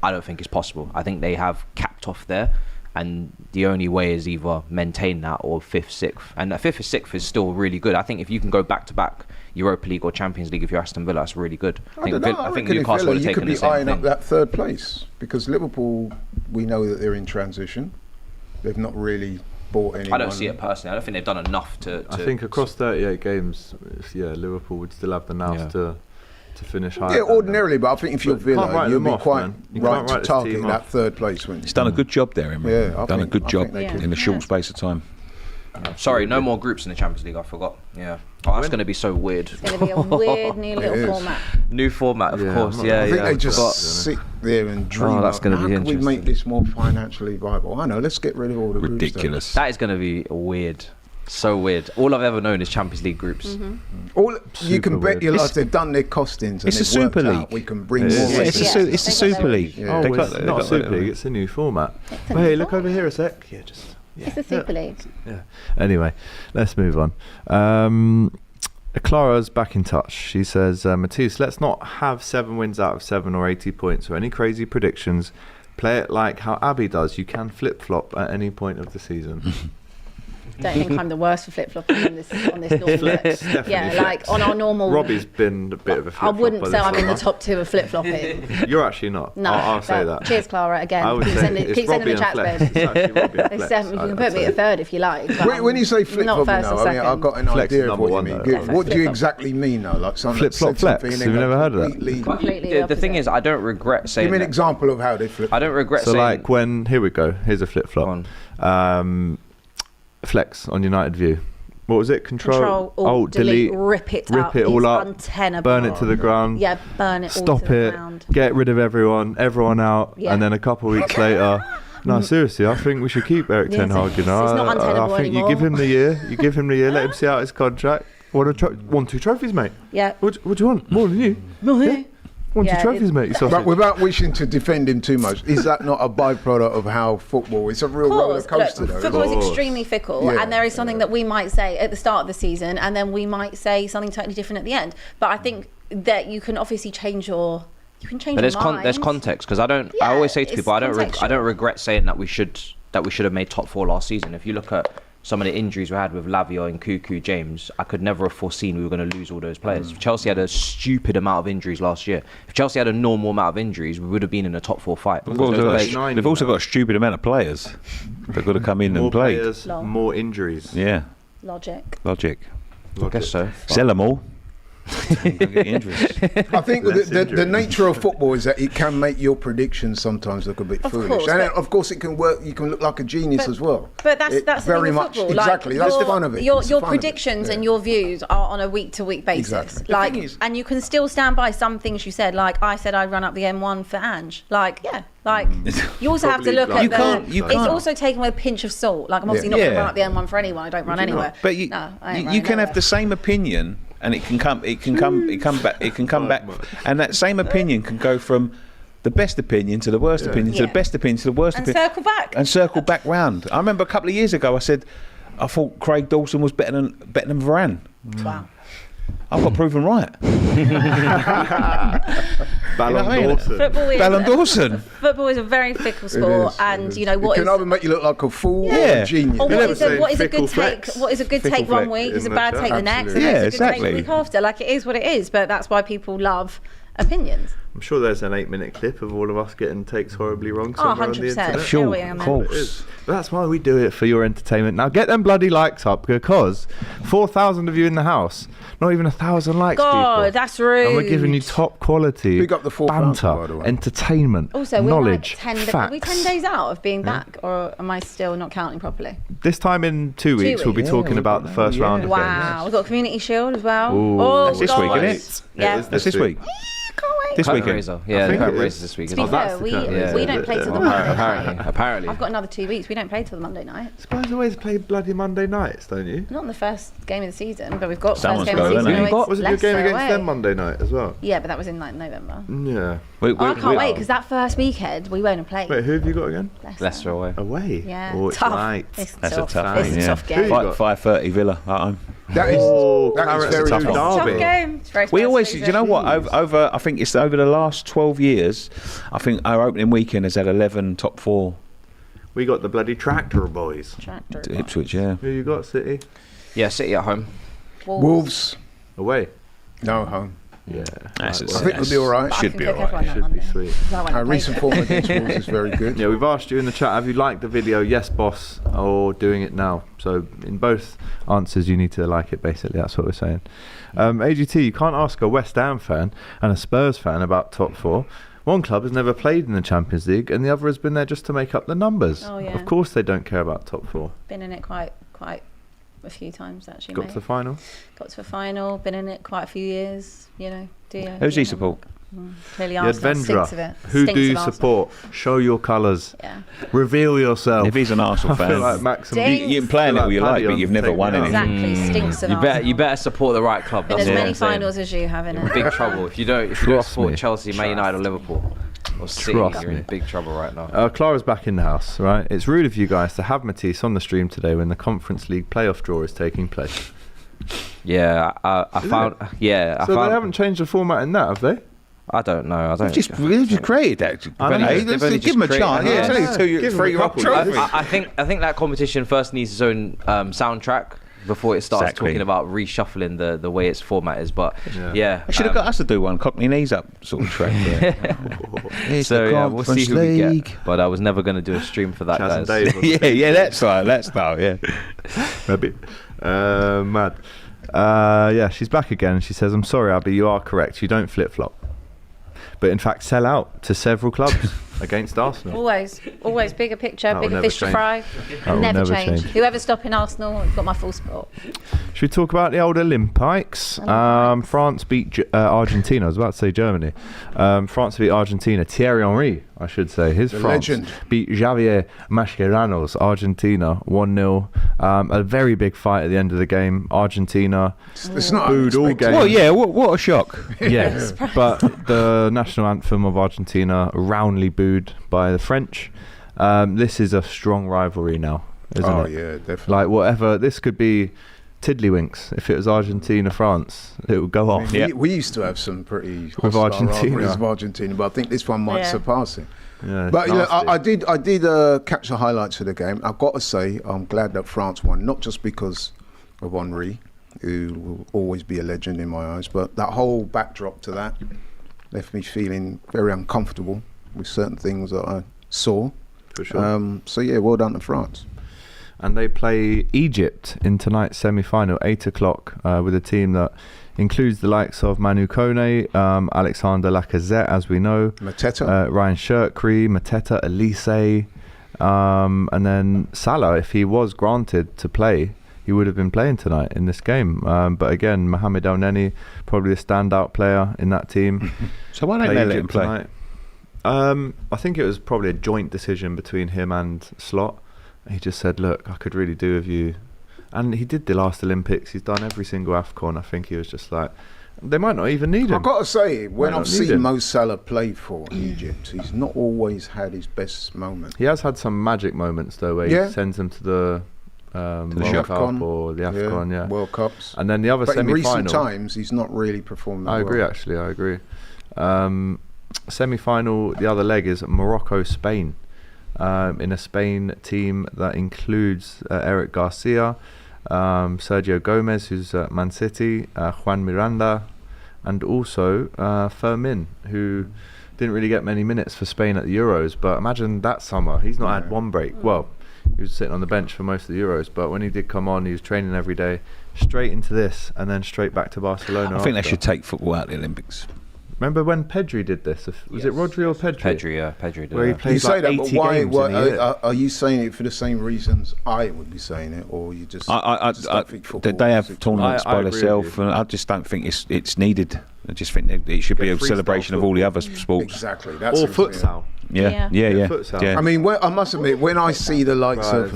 I don't think it's possible. I think they have capped off there, and the only way is either maintain that or 5th, 6th. And that 5th or 6th is still really good. I think if you can go back-to-back Europa League or Champions League, if you're Aston Villa, that's really good. I think Newcastle would have taken the same thing. You could be eyeing up that 3rd place, because Liverpool, we know that they're in transition. They've not really bought anyone. I don't see it personally. I don't think they've done enough to I think across 38 games, Liverpool would still have the nous to finish high. Yeah, ordinarily, but I think if you're Villa, you'll be quite right to target that 3rd place. He's done a good job there, Emre. Yeah, done a good job in a short space of time. Sorry, no more groups in the Champions League. I forgot. Yeah, that's going to be so weird. It's going to be a weird new little format. New format, of course. I think they just sit there and dream. That's going to be interesting. How can we make this more financially viable? I know. Let's get rid of all the ridiculous. That is going to be weird. So weird. All I've ever known is Champions League groups. All you can bet your life they've done their costings. It's a Super League. We can bring more. It's the Super League. It's not a Super League. It's a new format. Hey, look over here a sec. It's a Super League. Yeah. Anyway, let's move on. Clara's back in touch. She says, Matisse, let's not have 7 wins out of 7 or 80 points or any crazy predictions. Play it like how Abby does. You can flip-flop at any point of the season. Don't think I'm the worst for flip-flopping on this normal. Like on our normal. Robbie's been a bit of a flip-flop. I wouldn't say I'm in the top 2 of flip-flopping. You're actually not. No, I'll say that. Cheers, Clara. Again, keep sending the chats, babe. It's you can put me at 3rd if you like. When you say flip-flopping, I've got an idea of what you mean. What do you exactly mean, though? Like flip-flop flex. Have you never heard of that? Completely. The thing is, I don't regret saying. Give me an example of how they flip. I don't regret saying. So, like when here we go. Here's a flip-flop. Flex on United View. What was it? Control Alt, delete, rip it all up, untenable. Burn it to the ground. Yeah, burn it all Stop to the it. ground. Get rid of everyone out, and then a couple of weeks later. No, seriously, I think we should keep Eric Ten Hag. You know, it's not untenable I think anymore. you give him the year. Let him see out his contract. Want 2 trophies, mate? Yeah. What do you want? More than you? Yeah. 2 trophies, mate. But without wishing to defend him too much, is that not a byproduct of how football? It's a real roller coaster. Look, football is extremely fickle, and there is something that we might say at the start of the season, and then we might say something totally different at the end. But I think that you can obviously change your. You can change. But there's context, because I always say to people, I don't regret saying that we should have made top 4 last season. If you look at some of the injuries we had with Lavia and Cuckoo James, I could never have foreseen we were going to lose all those players. Chelsea had a stupid amount of injuries last year. If Chelsea had a normal amount of injuries, we would have been in a top 4 fight. They've also got a stupid amount of players. They've got to come in and play. More players, more injuries. Yeah. Logic. I guess so. Sell them all. I think the nature of football is that it can make your predictions sometimes look a bit foolish, and of course it can work. You can look like a genius as well. But that's very the much football. Exactly. That's the fun of it. Your predictions and your views are on a week-to-week basis. Exactly. And you can still stand by some things you said. Like I said, I'd run up the M1 for Ange. You also have to look at it's also taken with a pinch of salt. Like I'm obviously not going to run up the M1 for anyone. I don't run anywhere. But you can have the same opinion. And it can come back, and that same opinion can go from the best opinion to the worst opinion to the best opinion to the worst opinion, and circle back round. I remember a couple of years ago I said I thought Craig Dawson was better than Varane. Wow. I've got proven right. Ballon what I mean? Dawson. Ballon Dawson. Football is a very fickle sport, and you know what it is. can either make you look like a fool or Yeah. a genius. Or Never what saying is a fickle good take? flex. What is a good Fickle take one flex week is a in bad the take the chat. next, and Absolutely. then Yeah, it's a good take the exactly. week after. Like it is what it is, but that's why people love opinions. I'm sure there's an 8-minute clip of all of us getting takes horribly wrong Oh, somewhere on the 100%. internet. Yeah, Sure, we of are, man. It course. is. But that's why we do it, for your entertainment. Now get them bloody likes up, because 4,000 of you in the house, not even 1,000 likes, God, people. that's rude. And we're giving you top quality Big up the 4,000, banter, by the way. entertainment, Also, knowledge, we're like facts. are we 10 days out of being back, or am I still not counting properly? This time in 2 weeks, we'll be weeks. talking Yeah, about the first yeah. round of Wow, games. we've got Community Shield as well. Ooh. Oh, That's this God. week, isn't it? Yeah. It is That's this week. Can't wait. This Curtain weekend. raiser. I Yeah, the think curtain it raiser is. this week. To Isn't be it? that's fair, the we curtain raiser. don't play till the Yeah. Monday night. Apparently. I've got another 2 weeks. We don't play till the Monday night. Spurs always play bloody Monday nights, don't you? Not in the first game of the season, but we've got Someone's first game of the got, season. haven't they? always Was it your game Leicester against away. them Monday night as well? Yeah, but that was in like November. Yeah. We- Oh, I we- can't wait because that first weekend we won't have played. Wait, who have you got again? Leicester away. Away. Yeah, Oh, it's tough. right. It's That's tough. a tough It's game. a Yeah. tough Who you game. got? 5:30 Villa at home. That is Oh, that is Claret's very a tough good. one. Tough Derby. game. It's very We Spurs always, season. you know what? Over, I think it's over the last 12 years. I think our opening weekend has had 11 top 4 We got the bloody Tractor Boys. Tractor. to Ipswich. Yeah. Who you got, City? Yeah, City at home. Wolves. Away. No home. Yeah. That's Right, it. I think we'll be all right. But I Should can be pick alright. everyone that Should be Monday. sweet. 'Cause I won't Our have played recent it. form against Wolves is very good. Yeah, we've asked you in the chat, have you liked the video? Yes, boss, or doing it now? So in both answers, you need to like it, basically. That's what we're saying. AGT, you can't ask a West Ham fan and a Spurs fan about top 4. One club has never played in the Champions League, and the other has been there just to make up the numbers. Oh, yeah. Of course they don't care about top 4. Been in it quite a few times actually. Got mate. to the final? Got to the final. Been in it quite a few years. You know. Do you? Who's he support? Clearly The Arsenal stinks of Adventurer. it. Who Stinks do you of Arsenal. support? Show your colours. Yeah. Reveal yourself. If he's an Arsenal I feel fan, like Max and Stinks. you can play in it all you like, but you've never Take won me out. anything. Exactly. Stinks of You Arsenal. better support the right club. Been That's as all many I'm saying. finals as you have in You're in it. big trouble if you don't Trust support me. Chelsea, Man United, or Liverpool, or City. Trust You're me. in big trouble right now. Clara's back in the house, right? It's rude of you guys to have Matisse on the stream today when the Conference League playoff draw is taking place. Yeah, I found. Yeah, I So they found. haven't changed the format in that, have they? I don't know. I don't. We've just created that. I know. Hey, They've let's only give him a just chance. created Yeah, that. it's only Give him a 3 couple, trophies. I think that competition first needs its own soundtrack before it starts Exactly. talking about reshuffling the way its format is. But Yeah. I should have got us to do one. Cockney knees up sort of track. Here's so the yeah, we'll see Conference who we League. get. But I was never going to do a stream for that, Chaz and guys. Dave. wasn't it? Yeah, that's right. That's right. Yeah. Maybe. Mad. Yeah, she's back again. She says, I'm sorry, Abby, you are correct. You don't flip-flop. But in fact, sell out to several clubs against Arsenal. Always bigger picture, That will bigger never fish to change. fry. That will Never never change. change. Whoever's stopping Arsenal has got my full support. Should we talk about the old Olympics? Olympics. France beat Argentina. I was about to say Germany. France beat Argentina. Thierry Henry, I should say. His The France legend. beat Javier Mascherano's Argentina 1-0. A very big fight at the end of the game. Argentina It's not booed all unexpected. game. Well, yeah. What a shock. Yeah, but the national anthem of Argentina roundly booed by the French. This is a strong rivalry now, isn't Oh it? yeah, definitely. Like whatever, this could be tiddlywinks. If it was Argentina France, it would go off. Yeah. We used to have some pretty With hostile Argentina. rivalries with Argentina, but I think this one might Yeah. surpass it. Yeah, it's But you know, nasty. I did catch the highlights of the game. I've got to say, I'm glad that France won, not just because of Henry, who will always be a legend in my eyes, but that whole backdrop to that left me feeling very uncomfortable with certain things that I saw. For sure. So yeah, well done to France. And they play Egypt in tonight's semi-final, 8 o'clock, with a team that includes the likes of Manu Kone, Alexander Lacazette, as we know, Mateta. Ryan Shirkri, Mateta, Elise, and then Salah. If he was granted to play, he would have been playing tonight in this game. But again, Mohamed El Neni, probably a standout player in that team. So why don't they let him play? Tonight. I think it was probably a joint decision between him and Slot. He just said, look, I could really do with you. And he did the last Olympics. He's done every single AFCON. I think he was just like, they might not even need him. I've got to say, when Might I've not need seen him. Mo Salah play for Egypt, he's not always had his best moment. He has had some magic moments, though, where Yeah. he sends them to the World Cup. Cup or the AFCON, yeah. World Cups. And then the other But in semi-final. recent times, he's not really performed that I agree, well. actually. I agree. Semi-final, the other leg is Morocco-Spain. In a Spain team that includes Eric Garcia, Sergio Gomez, who's at Man City, Juan Miranda, and also Fermin, who didn't really get many minutes for Spain at the Euros. But imagine that summer, he's not had one break. Well, he was sitting on the bench for most of the Euros, but when he did come on, he was training every day, straight into this, and then straight back to Barcelona. I think they after. should take football out of the Olympics. Remember when Pedri did this? Was it Rodri or Pedri? Pedri did Where he that. played You say like that, 80 but why? games in a year. Are you saying it for the same reasons I would be saying it, or you just? just don't think football they have is- tournaments I by agree with themselves, you. and I just don't think it's needed. I just think that it should be Get a freestyle celebration of all the other football. sports. Exactly. That's Or it, futsal. Yeah. Futsal. Yeah. I mean, I must admit, when I see the likes Right, of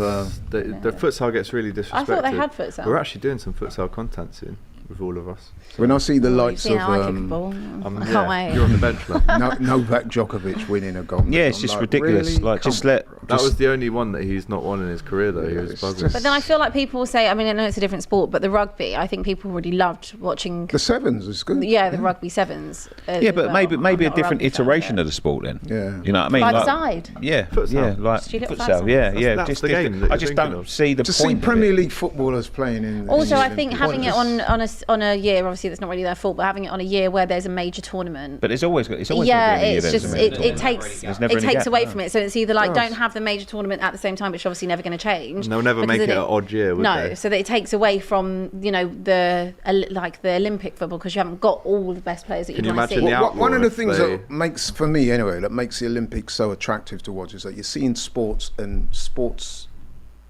the futsal gets really disrespected. I thought they had futsal. We're actually doing some futsal content soon with all of us. when I see the You've likes seen of how I kick a ball. I can't wait. You're on the bench, man. Novak Djokovic winning a gold. Yeah, it's I'm just like, ridiculous. really? Like, just Come on, let. bro. That was the only one that he's not won in his career, though. He Yeah, was it's bugging. just- But then I feel like people say, I mean, I know it's a different sport, but the rugby, I think people really loved watching. The sevens is good. Yeah, the rugby sevens. Yeah, but maybe I'm a not different rugby fan, iteration but- of the sport then. Yeah. You know what I mean? By the Like- side. Yeah, Futsal. yeah, like Student futsal. futsal. Yeah, That's- yeah. that's Just the game that I you're just thinking don't of. see the To see point. of Premier it. League footballers playing in. Also, in I the think Olympics. having it on a year, obviously that's not really their fault, but having it on a year where there's a major tournament. But it's always Yeah, gonna be a year it's then, just isn't it takes There's never it any takes gap, away no. from it. So it's either like Does. don't have the major tournament at the same time, which is obviously never going to change. And they'll never because make it then an odd year, would No, they? so that it takes away from the Olympic football because you haven't got all the best players that Can you you want to imagine see. the One of outlaw the if things they- that makes, for me anyway, that makes the Olympics so attractive to watch is that you're seeing sports and sports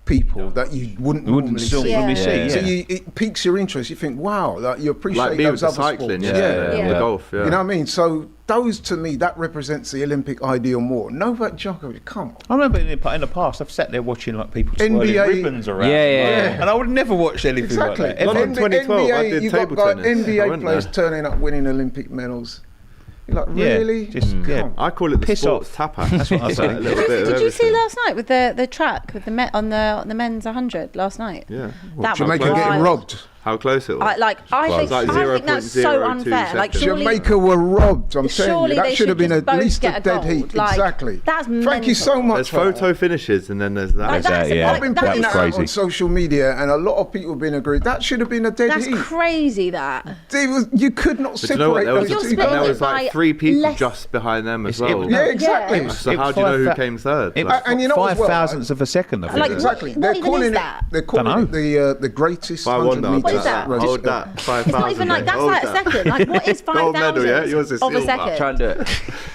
people that you wouldn't normally see. normally see, yeah. So it piques your interest. You think, wow, like you appreciate Like me with those the other cycling, sports. yeah. Yeah. The golf, yeah. You know what I mean? So those, to me, that represents the Olympic ideal more. Novak Djokovic, come on. I remember in the past, I've sat there watching like people twirling NBA ribbons around. Yeah. And I would never watch anything Exactly. like that. London Ever. 2012, I did you've table got tennis. I NBA went players there. turning up winning Olympic medals. You're like, Yeah, really? just yeah. I call it the Piss sports off. tapas. That's what I say. A little bit of Did you see everything. last night with the track with on the men's 100 last night? Yeah. That was Jamaica close? getting wild. robbed. How close it was. I think that's so 0.02 unfair. Like seconds. surely, Jamaica were robbed. I'm telling surely you, they that should have been just at both least get a a dead gold. heat. Like, Exactly. that's Thank you so much. There's for that. photo finishes and then there's that. Like, that's- Yeah, I've been that putting is- that out crazy. on social media, and a lot of people have been agreed. That should have been a dead That's heat. crazy. That You could not But you know what? separate There was, those You're two splitting there guys. was like by 3 people less- just behind them as It's- it well. was- Yeah, exactly. Yeah. So It how was do you know who 5,000 came third? It Like, was And you know as well, 5,000ths of a second. I think. Like, it was. Exactly. What They're even calling is it. that? They're calling it Dunno. the greatest I 100 wonder. meters. What is that? race. Hold that. 5,000. it's not even like that's Hold like a that. second. Like what is Gold medal, 5,000 yeah? Yours is of a silver. second? Try and do it.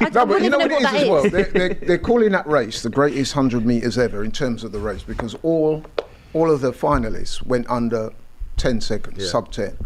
I No, but wouldn't you know even what it is that as well. They're calling that race the greatest 100 meters ever in terms of the race because all of the finalists went under 10 seconds, Yeah. sub 10.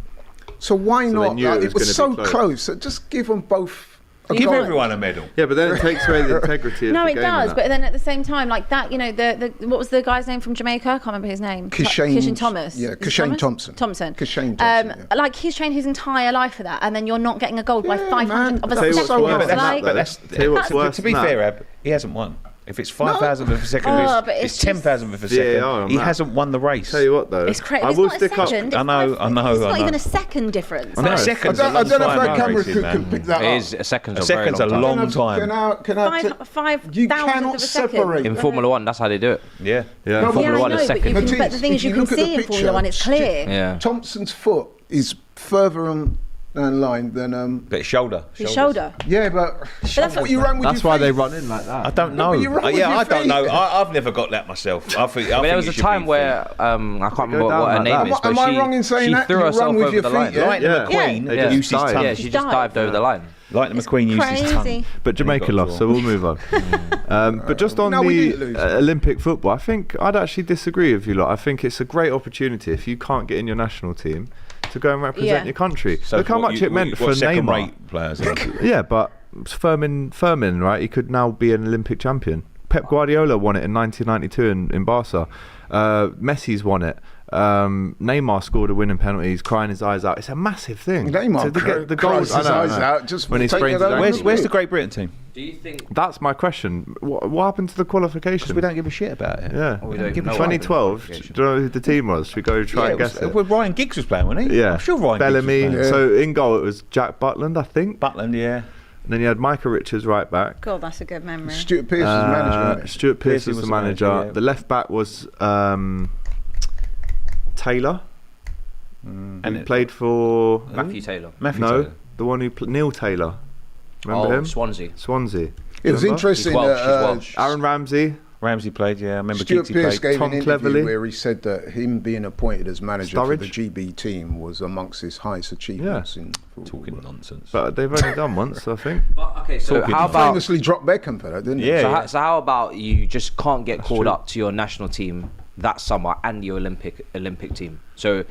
So why So they not? knew Like, it it was was gonna so be close. close. So just give them both. A Give gold. everyone a medal. Yeah, but then it takes away the integrity of No, the it game. does. and But that. then at the same time, like that, you know, the what was the guy's name from Jamaica? I can't remember his name. Kishane Thomas. Yeah, Is it Kishane Thomas? Thompson. Thompson. Kishane Thompson, yeah. Like he's trained his entire life for that, and then you're not getting a gold by Yeah, 500 man. of a Tell you what's second. worse but than Like, that, though. Tell you what's worse To be than that. fair, Ab, he hasn't won. If it's 5,000th of a second, Oh, but it's it's 10,000th of a second. VAR on He that. hasn't won the race. Tell you what, though. it's crazy. I It's will not a stick up. second. I know. It's not even know. a second difference. I know. A I second's don't, a I long don't know if time our in camera racing, could man. pick that It up. is a second's A a very second's a long time. long time. Can I Five you thousandth cannot of a second. separate. In Formula One, that's how they do it. Yeah. Yeah. No, but- Formula Yeah, I One know, is but, second. but the thing If is, you you can look at the see in Formula picture, One, it's clear. Yeah. Thompson's foot is further on line than But shoulder. His shoulder. yeah, but that's what you run with That's your why they feet. run in like that. I don't know. but you're wrong with Yeah, your I don't feet. know. I've never got that myself. I think I mean, there was it a should time be where I can't remember down what her like name that. is, but Am I she, wrong in saying she that? threw You herself run with over your the feet, line. yeah? Lightning Yeah. McQueen They just used his dive. tongue. Yeah, she just Dive. dived over the line. Lightning McQueen used his tongue. Crazy. But Jamaica lost, so we'll move on. But just on No, we the didn't lose. Olympic football, I think I'd actually disagree with you lot. I think it's a great opportunity if you can't get in your national team to go and represent Yeah. your country. So Look how what much you- it meant what for Neymar. second-rate players. Yeah, but Fermin, right? He could now be an Olympic champion. Pep Guardiola won it in 1992 in Barca. Messi's won it. Neymar scored a winning penalty. He's crying his eyes out. It's a massive thing. Neymar The goals. cries his eyes out just when he taking sprains it his over. ankle. Where's the Great Britain team? Do you think? That's my question. What happened to the qualification? Because we don't give a shit about it. Yeah. We don't even know what happened to 2012. the Do you know who the team was? Should we go try and guess it? Well, Ryan Giggs was playing, wasn't he? Yeah. I'm sure Ryan Bellamy. Giggs was So in goal it was Jack Butland, I think. playing. Butland, yeah. And then you had Micah Richards right back. God, that's a good memory. Stuart Pearce was manager, wasn't he? Stuart Pearce Pearcey was the manager. yeah. The left back was Taylor. And He played for Matthew Taylor. Matthew no, Taylor. the one who Neil Taylor. Remember him? Swansea. Swansea. It was Remember? interesting He's Welsh, that he's Welsh. Aaron Ramsey. Ramsey played, yeah. I remember Stuart Giggsy Pearce played. gave Tom an interview Cleverley. where he said that him being appointed as manager for the Sturridge. GB team was amongst his highest achievements in football. Talking nonsense. But they've only done once, I think. But, okay, so Talking how about? Famously dropped Beckham for that, didn't he? Yeah, So, yeah. so how about you just can't get called true. up to your national team that summer and your Olympic team? So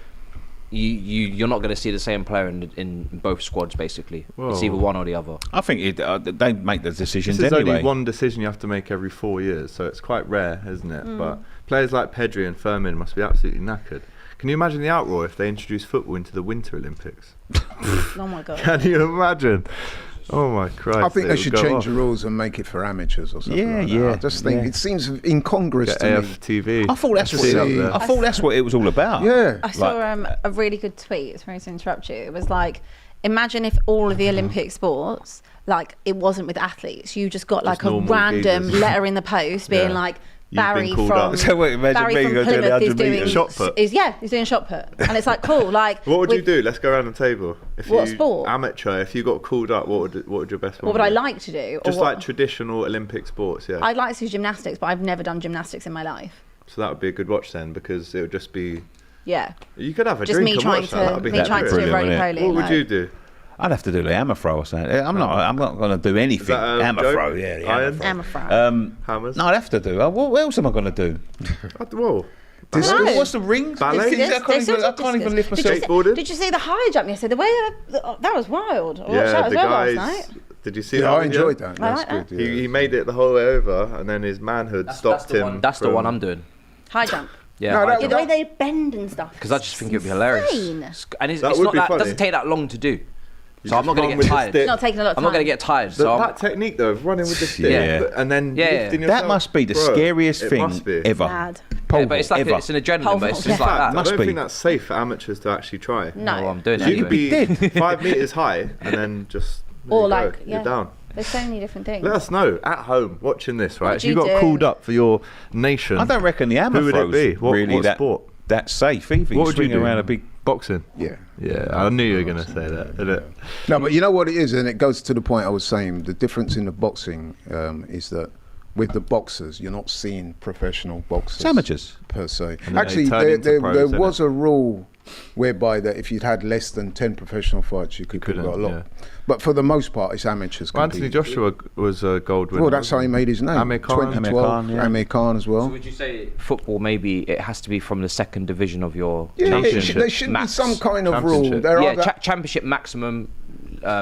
you're not going to see the same player in both squads basically. It's Whoa. either one or the other. I think they make the decisions This is anyway. only one decision you have to make every 4 years, so it's quite rare, isn't it? But players like Pedri and Firmin must be absolutely knackered. Can you imagine the outroar if they introduce football into the Winter Olympics? Oh my God. Can you imagine? Oh my Christ! I think it they would should go change off. the rules and make it for amateurs or something. Yeah, like that. yeah, I just think yeah. it seems incongruous Get to me. AFTV. I thought that's what See it up there. I thought that's what it was all about. Yeah. I saw a really good tweet. Sorry to interrupt you. It was like, imagine if all of the Olympic sports, like, it wasn't with athletes. You just got like a normal random geezers. letter in the post being Yeah. like, You've been Barry called from up. So wait, imagine Barry me from going doing Plymouth is 100 doing metres. Shot put. he's doing shot put, and it's like cool. Like, What would you with- do? Let's go around the table. If What you, sport? Amateur. If you got called up, what would your best one? What would I be? like to do? Just or what? like traditional Olympic sports, yeah. I'd like to do gymnastics, but I've never done gymnastics in my life. So that would be a good watch then, because it would just be. Yeah, You could have a just drink me and trying watch that. That to would be me trying to do brilliant, roly wouldn't poly. What would like- you do? I'd have to do the hammer throw or something. I'm not going to do anything. that a Hammer joke? throw, yeah. The Iron? hammer throw. Hammer throw. Hammers? No, I'd have to do. What else am I going to do? Whoa. No. What's the rings? Ballet? The things I can't even lift myself. Skateboarding? Did you see the high jump yesterday? The way that was wild. I watched that Yeah, as the well last guys. night. Did you see Yeah, that? I video? enjoyed that. I That's like good. Yeah. He made it the whole way over, and then his manhood stopped him. That's the from- one I'm doing. High jump. Yeah, No, high that- Yeah, jump. the way they bend and stuff. Because I just think it'd be hilarious. Insane. And it's That it's would not be that funny. doesn't take that long to do. You So I'm just not going run to with get the tired. stick. It's not taking a lot of I'm time. not going to get tired. So That technique though, of running with the stick, Yeah. and then Yeah. lifting yourself. That must be the Bro, scariest it thing must be. ever. Mad. yeah, but it's like Ever. it's an adrenaline, Pole but it's vault. just Yeah. like that. Must I don't be. think that's safe for amateurs to actually try. No. No, I'm doing it You could anyway. be 5 meters high and then just there Or you go, like, yeah. you're down. There's so many different things. Let us know at home watching this, right? What If do you you got do? called up for your nation, I don't reckon the hammer who would it throw's be? What, really what that sport? that safe either. What would you swing do? around a big. Boxing. Yeah. Yeah, I knew you were going to say that. Didn't it? No, but you know what it is, and it goes to the point I was saying. The difference in the boxing is that with the boxers, you're not seeing professional boxers. It's amateurs. Per se. And then Actually, they turn into there pros, innit? was a rule whereby that if you'd had less than 10 professional fights, you could have couldn't, got a lot. yeah. But for the most part, it's amateurs. Well, Anthony competing. Joshua was a gold winner. Well, that's how he made his name. Amir Khan. 2012, Amir Khan, yeah. Amir Khan as well. So would you say football maybe it has to be from the second division of your Yeah, championship? there should be max? some kind of rule. Championship. There Yeah, are that, championship maximum,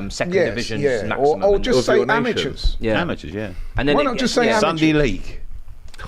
second yes, division yeah. maximum. Or and- just Of say your nation. amateurs. yeah. Amateurs, yeah. And then Why not just say yeah, amateur? Sunday League.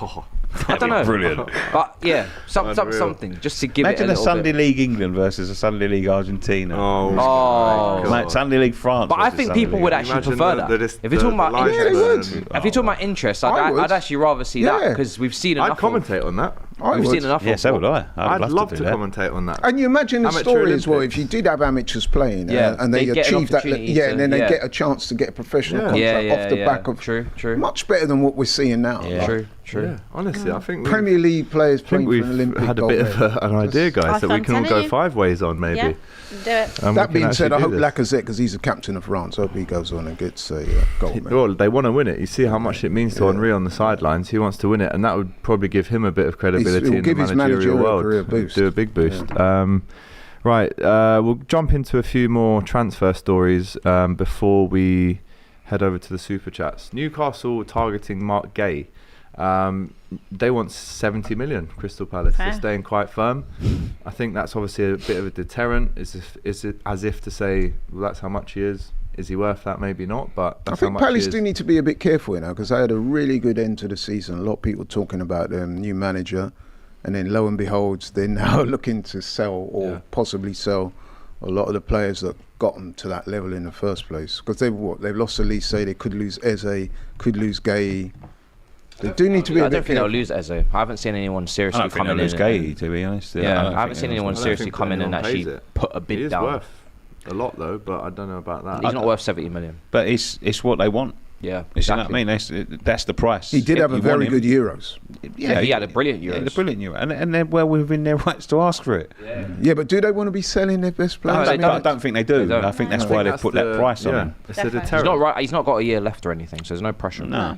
Oh, I don't know. Brilliant. But yeah, Unreal. something just to give Imagine it a a little Sunday bit. League England versus a Sunday League Argentina. oh, Oh. Mate, Sunday League France. But I versus think Sunday people League. would actually Imagine prefer the- that. the- If you're talking the about linesman Yeah, they would. and- if you're talking about interest, I would. I'd actually rather see that Yeah. because we've seen I'd enough. of- commentate on that. I We've would. seen enough. Yeah, of so would what- I. I'd love to to do that. commentate on that. And you imagine the Amateur story as well. Olympics. If you did have amateurs playing, Yeah, and they they'd get an achieved that, opportunity yeah, to- and then they yeah. get a chance to get a professional Yeah. contract Yeah, off the yeah, back of true. much better than what we're seeing now. Yeah. Like, True, true. Yeah, honestly, I think Premier League players I think playing for we've an Olympic had a gold bit of medal. an idea, guys, I that we think can all so, go yeah. 5 ways on, maybe. Yeah, do it. And we That can being said, I actually hope do this. Lacazette, because he's the captain of France, I hope he goes on and gets a gold medal. Well, they want to win it. You see how much it means to Yeah. Henry on the sidelines. He wants to win it, and that would probably give him a bit of credibility It will in give the his managerial managerial world. career a boost. Do a big boost. Right, we'll jump into a few more transfer stories before we head over to the super chats. Newcastle targeting Mark Guehi. They want 70 million. Crystal Palace. They're Fair. staying quite firm. I think that's obviously a bit of a deterrent. Is it as if to say, well, that's how much he is. Is he worth that? Maybe not, but I that's how think much he Palace is. do need to be a bit careful, because they had a really good end to the season. A lot of people talking about them, new manager. and then lo and behold, they're now looking to sell or possibly sell a lot of the players that got them to that level in the first place. Because they've lost Elise, they could lose Eze, could lose Guehi. They do need to be. I don't think they'll lose Eze. I haven't seen anyone seriously come in. Lose Guehi, to be honest. Yeah, I haven't seen anyone seriously come in and actually put a bid down. He is worth a lot though, but I don't know about that. He's not worth 70 million. But it's what they want. Yeah, exactly. You know what I mean? That's the price. He did have a very good Euros. Yeah, he had a brilliant Euros. Yeah, a brilliant Euro, and they're well within their rights to ask for it. Yeah, but do they want to be selling their best players? I don't think they do. I think that's why they put that price on him. It's a deterrent. He's not right. He's not got a year left or anything, so there's no pressure. No.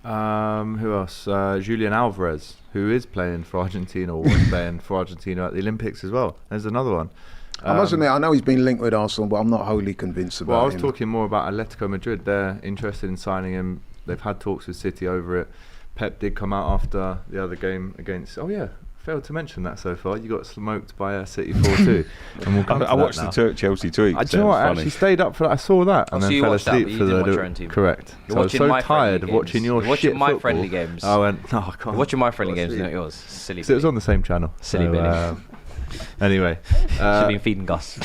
Who else? Julian Alvarez, who is playing for Argentina or was playing for Argentina at the Olympics as well. There's another one. I must admit, I know he's been linked with Arsenal, but I'm not wholly convinced about him. Well, I was talking more about Atletico Madrid. They're interested in signing him. They've had talks with City over it. Pep did come out after the other game against... Oh, yeah. Failed to mention that so far. You got smoked by City 4-2. And we'll come I watched the Chelsea tweet. Do you know what? I actually stayed up for that. I saw that and then fell asleep for the... Your own team. Correct. You're so I was so tired of watching your You're shit watching my football. friendly games. I went, no, I can't. You're watching my friendly games, not yours. Silly. So it was on the same channel. Silly Billy. Anyway. Should have been feeding Gus.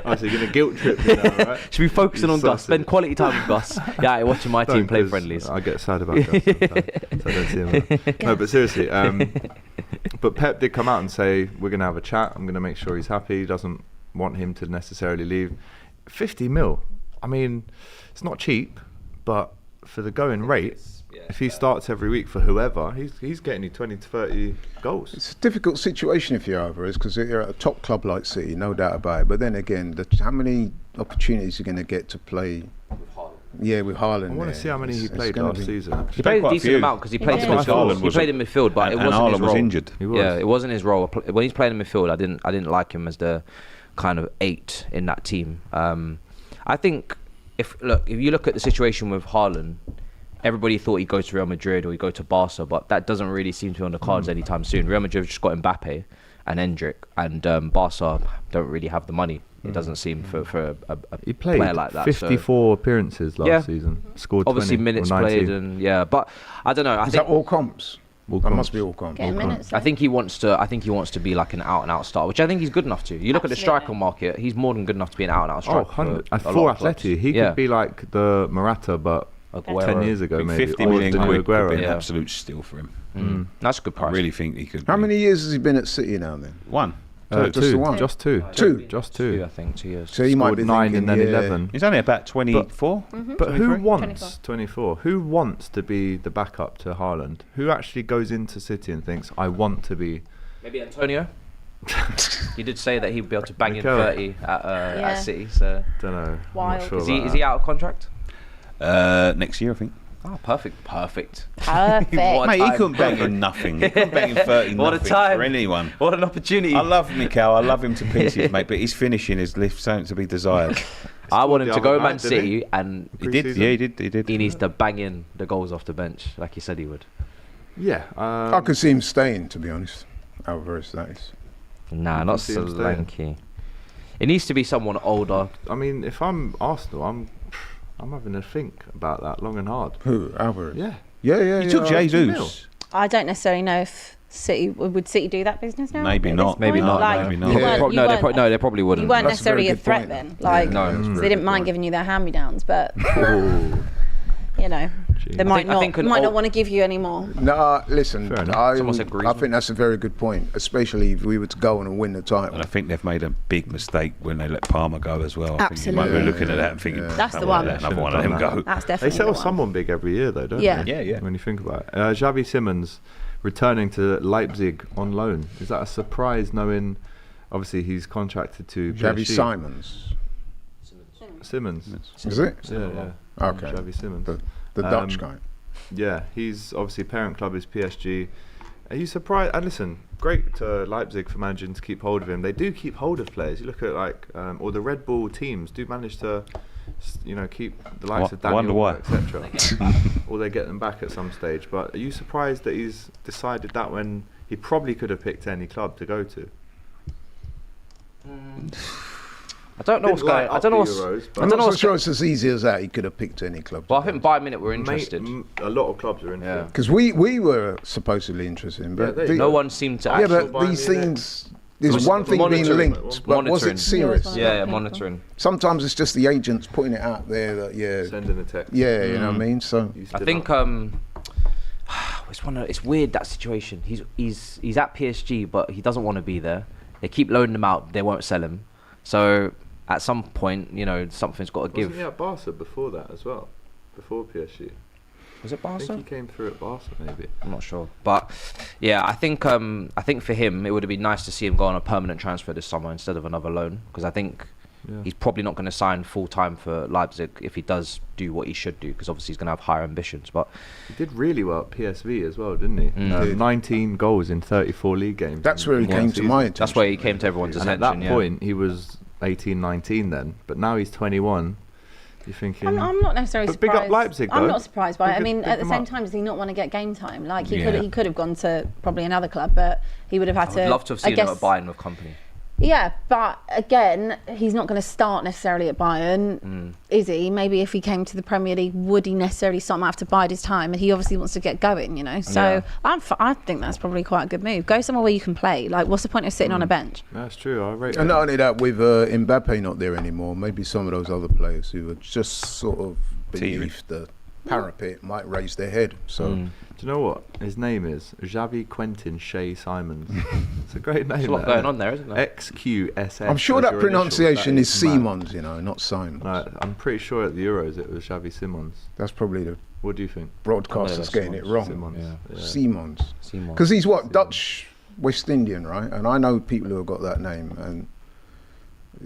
Oh, so you're going to guilt trip me now, right? Should be focusing on Gus. Spend quality time with Gus. Yeah, watching my team play 'cause friendlies. I get sad about Gus sometimes, so I don't see him. No, but seriously, but Pep did come out and say, we're going to have a chat. I'm going to make sure he's happy. He doesn't want him to necessarily leave. 50 mil. I mean, it's not cheap, but for the going rate, if he starts every week for whoever, he's getting you 20 to 30 goals. It's a difficult situation if you're Alvarez, because you're at a top club like City, no doubt about it. But then again, how many opportunities you're going to get to play? Yeah, with Haaland. I want to see how many he played last season. He played a decent amount because he played in midfield. He played in midfield, but it wasn't his role. Was injured. Yeah, it wasn't his role. When he's playing in midfield, I didn't like him as the kind of 8 in that team. I think if you look at the situation with Haaland, everybody thought he'd go to Real Madrid or he'd go to Barca, but that doesn't really seem to be on the cards anytime soon. Real Madrid have just got Mbappe and Endrick, and Barca don't really have the money. It doesn't seem for a he played player like that. 54 appearances last season. Scored obviously 20 minutes or 19. played, and but I don't know. Is that all comps? That must be all comps. Getting minutes. I think he wants to be like an out and out star, which I think he's good enough to. You look at the striker market; he's more than good enough to be an out and out striker. For Atleti, he could be like the Morata, but Aguero. 10 years ago, maybe. 50 million quid would be an Yeah. absolute steal for him. That's a good price. I really think he could. How many years has he been at City now then? One. Just the one? Just two. Just two. I think 2 years. So he might be 9 thinking, and then yeah. 11. He's only about 24. But who 23? wants 24? Who wants to be the backup to Haaland? Who actually goes into City and thinks, I want to be... Maybe Antonio. He did say that he'd be able to bang Mikel. in 30 at City. So Don't know. Wild. I'm not sure is about he out of contract? Next year, I think. Oh, perfect. Perfect. Mate, he couldn't bang in nothing. He couldn't bang in 30 What a nothing time. for anyone. What an opportunity. I love Mikel. I love him to pieces, mate. But his finishing has left something to be desired. I want him the to go other Man night, didn't City, and He did. Pre-season? Yeah, he did. He did. he needs to bang in the goals off the bench like he said he would. Yeah. I could see him staying, to be honest. Alvarez, that is. Nah, You not can see him staying. Solanke. It needs to be someone older. I mean, if I'm Arsenal, I'm having a think about that long and hard. Who? Alvarez? Yeah. Yeah. He took Jesus. I don't necessarily know if City would City do that business now. Maybe at not. this Maybe point? not. Like, Maybe not. you Yeah. weren't- you No, weren't- they probably wouldn't. You weren't That's a very necessarily a good threat point. then. Like, No. That's a they very didn't good mind point. giving you their hand-me-downs, but Ooh. you know, they might I think an not old- want to give you any more. No, listen, Fair enough. I Someone said Griezmann. think that's a very good point, especially if we were to go on and win the title. And I think they've made a big mistake when they let Palmer go as well. I think you might be Absolutely. looking at that and thinking, That's the "Don't one. let another one of them Should've go." That's They definitely sell the one. someone big every year, though, don't Yeah. they? Yeah. When you think about it. Xavi Simons returning to Leipzig on loan. Is that a surprise, knowing obviously he's contracted to Xavi PSG? Simons. Simmons. Is it? Yeah. Okay. Xavi Simons. The Dutch guy. Yeah, he's obviously parent club is PSG. Are you surprised? And listen, great to Leipzig for managing to keep hold of him. They do keep hold of players. You look at or the Red Bull teams do manage to, keep the likes of Wonder Daniel, why. etc. Or they get them back at some stage. But are you surprised that he's decided that when he probably could have picked any club to go to? I don't know what's going. I don't know what's. I'm not so sure it's as easy as that. He could have picked any club. Well, I think Bayern Munich were interested. A lot of clubs are interested. Because we were supposedly interested in, but no one seemed to. Yeah, but these things. There's one thing being linked, but was it serious? Yeah, monitoring. Sometimes it's just the agents putting it out there that sending a text. Yeah, you know what I mean. So I think it's weird, that situation. He's at PSG, but he doesn't want to be there. They keep loaning him out. They won't sell him. So at some point, something's got to give. Wasn't he at Barca before that as well? Before PSG? Was it Barca? I think he came through at Barca, maybe. I'm not sure, but yeah, I think for him it would have been nice to see him go on a permanent transfer this summer instead of another loan, because I think he's probably not going to sign full time for Leipzig if he does do what he should do, because obviously he's going to have higher ambitions. But he did really well at PSV as well, didn't he? 19 goals in 34 league games. That's where he came to my attention. That's where he came to everyone's attention. And at that point, he was 18, 19 then, but now he's 21. You're thinking. I'm not necessarily surprised. Big up Leipzig, though. I'm not surprised by it. I mean, at the same time, does he not want to get game time? Like he could have gone to probably another club, but he would have had to. I'd love to have seen him at Bayern with company. Yeah, but again, he's not going to start necessarily at Bayern, is he? Maybe if he came to the Premier League, would he necessarily start? Might have to bide his time, and he obviously wants to get going, So I think that's probably quite a good move. Go somewhere where you can play. Like, what's the point of sitting on a bench? That's true. I rate and not only that, with Mbappe not there anymore, maybe some of those other players who are just sort of beneath the parapet might raise their head. So. Do you know what his name is? Xavi Quentin Shea Simons. It's a great name. There's a lot going on there, isn't there? XQSS. I'm sure that pronunciation is Simons, not Simons. No, I'm pretty sure at the Euros it was Xavi Simons. That's probably the. What do you think? Broadcaster's getting it wrong. Simons. Because he's what, Dutch West Indian, right? And I know people who have got that name, and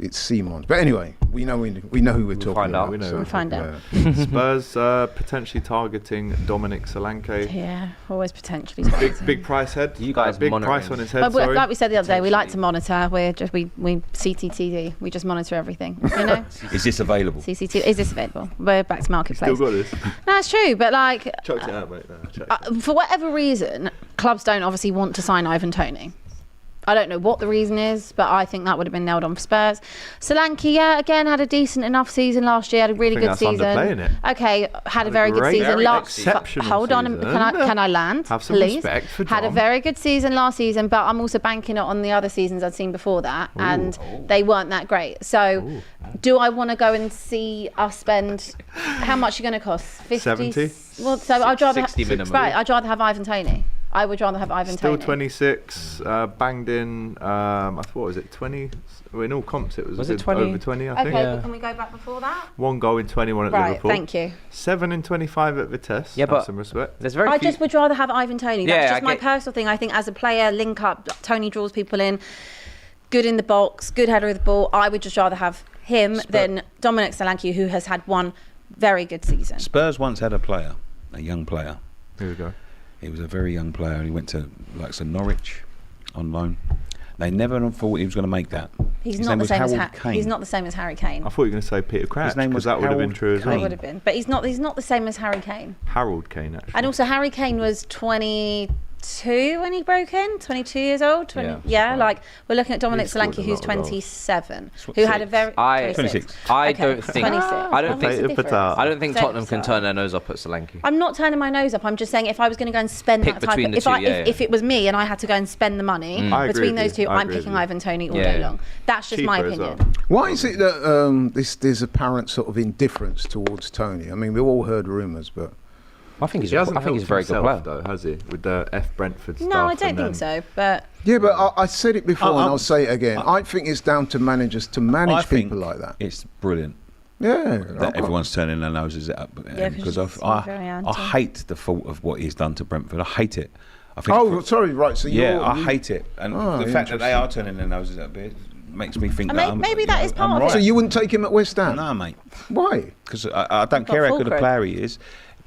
it's Simons. But anyway, we know who we're talking about. We'll find out. Spurs potentially targeting Dominic Solanke. Yeah, always potentially targeting. Big price head. You guys big price on his head. Like we said the other day, we like to monitor. We CCTV. We just monitor everything. Is this available? CCTV. Is this available? We're back to marketplace. Still got this. No, it's true, but like, chucked it out, mate. For whatever reason, clubs don't obviously want to sign Ivan Toney. I don't know what the reason is, but I think that would have been nailed on for Spurs. Solanke, again, had a decent enough season last year. Had a really good season. Underplaying it. Okay, had a very good season last. Hold on, season. Can I land? Have some please? Respect for Dom. Had a very good season last season, but I'm also banking it on the other seasons I'd seen before that, and they weren't that great. So, do I want to go and see us spend? How much are you going to cost? 50? 70. Well, so I'd rather 60 minimum. Right, I'd rather have Ivan Toney. I would rather have Ivan Toney. Still 26, banged in, what was it, 20? Well, in all comps it was it 20? over 20, I think. Okay, but can we go back before that? 1 goal in 21 at right, Liverpool. Thank you. 7 in 25 at Vitesse. Yeah, but some respect. There's very I few. just would rather have Ivan Toney. That's just my personal thing. I think as a player, link up, Toney draws people in, good in the box, good header of the ball. I would just rather have him than Dominic Solanke, who has had one very good season. Spurs once had a young player. Here we go. He was a very young player, and he went to Norwich on loan. They never thought he was going to make that. He's His not name the was same as Harold Kane. He's not the same as Harry Kane. I thought you were going to say Peter Crouch, because that would have been true as well. It would have been, but he's not the same as Harry Kane. Harold Kane, actually. And also, Harry Kane was 22 when he broke in, 22 years old. Like we're looking at Dominic Solanke, who's 27, who had a very 26. I don't think 26. I don't think So- Tottenham can turn their nose up at Solanke. I'm not turning my nose up. I'm just saying if I was going to go and spend Pick that type between of, the two, if it was me and I had to go and spend the money I agree between with those you. two, I I'm agree picking with you. Ivan Toney all day long. That's just my Cheaper as opinion. well. Why is it that there's apparent sort of indifference towards Toney? I mean, we've all heard rumours, but I think he's He hasn't a very helped good himself, player. though, has he? With the F Brentford stuff. No, I don't think so. But yeah, but I said it before and I'll say it again. I think it's down to managers to manage people like that. It's brilliant Yeah, that everyone's turning their noses at him, because I hate the thought of what he's done to Brentford. I hate it. I think sorry, right. So I hate it, and the fact that they are turning their noses at it makes me think that maybe that is part I'm of right. it. So you wouldn't take him at West Ham? No, mate. Why? Because I don't care how good a player he is.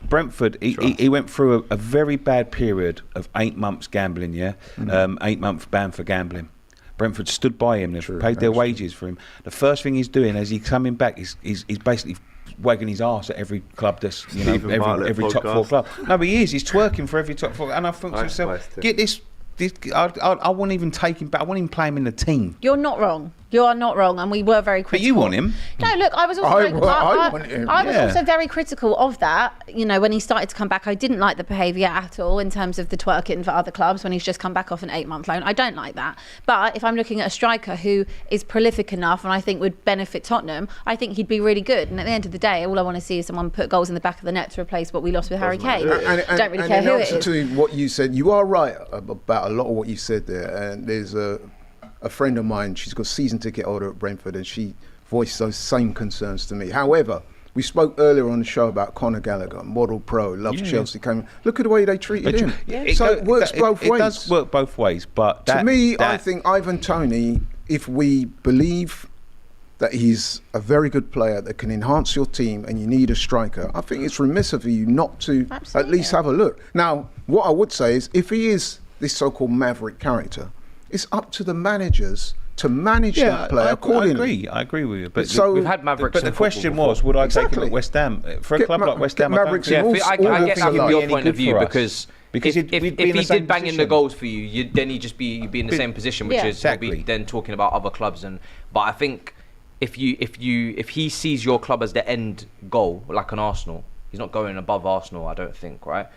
Brentford, he went through a very bad period of 8 months gambling, 8 month ban for gambling. Brentford stood by him, they paid their wages for him. The first thing he's doing as he's coming back, he's basically wagging his arse at every club that's, every top 4 club. No, but he is. He's twerking for every top 4. And I thought to myself, get this. I wouldn't even take him back. I wouldn't even play him in the team. You're not wrong. You are not wrong, and we were very critical. But you want him. No, look, I was also I want him. I was Yeah. also very critical of that. You know, when he started to come back, I didn't like the behaviour at all in terms of the twerking for other clubs when he's just come back off an 8-month loan. I don't like that. But if I'm looking at a striker who is prolific enough and I think would benefit Tottenham, I think he'd be really good. And at the end of the day, all I want to see is someone put goals in the back of the net to replace what we lost with Harry Kane. Don't really care who it is. To what you said, you are right about a lot of what you said there. And there's a friend of mine, she's got season ticket holder at Brentford, and she voiced those same concerns to me. However, we spoke earlier on the show about Conor Gallagher, model pro, loves Chelsea. Look at the way they treated him. So it works both ways. It does work both ways, but to me, I think Ivan Toney, if we believe that he's a very good player that can enhance your team and you need a striker, I think it's remiss of you not to at least have a look. Now, what I would say is, if he is this so-called maverick character, it's up to the managers to manage that player accordingly. I agree with you. But So- We've had Mavericks. But the question was, would I take him Exactly. at West Ham for a Get club like West Ham? Mavericks I in don't all- think I get that things from your like point any of good view for us. because Because if we'd be in he the same did bang in the position. goals for you, then he'd just be in the same position, which Yeah. is Exactly. probably then talking about other clubs. But I think if he sees your club as the end goal, like an Arsenal, he's not going above Arsenal. I don't think, right?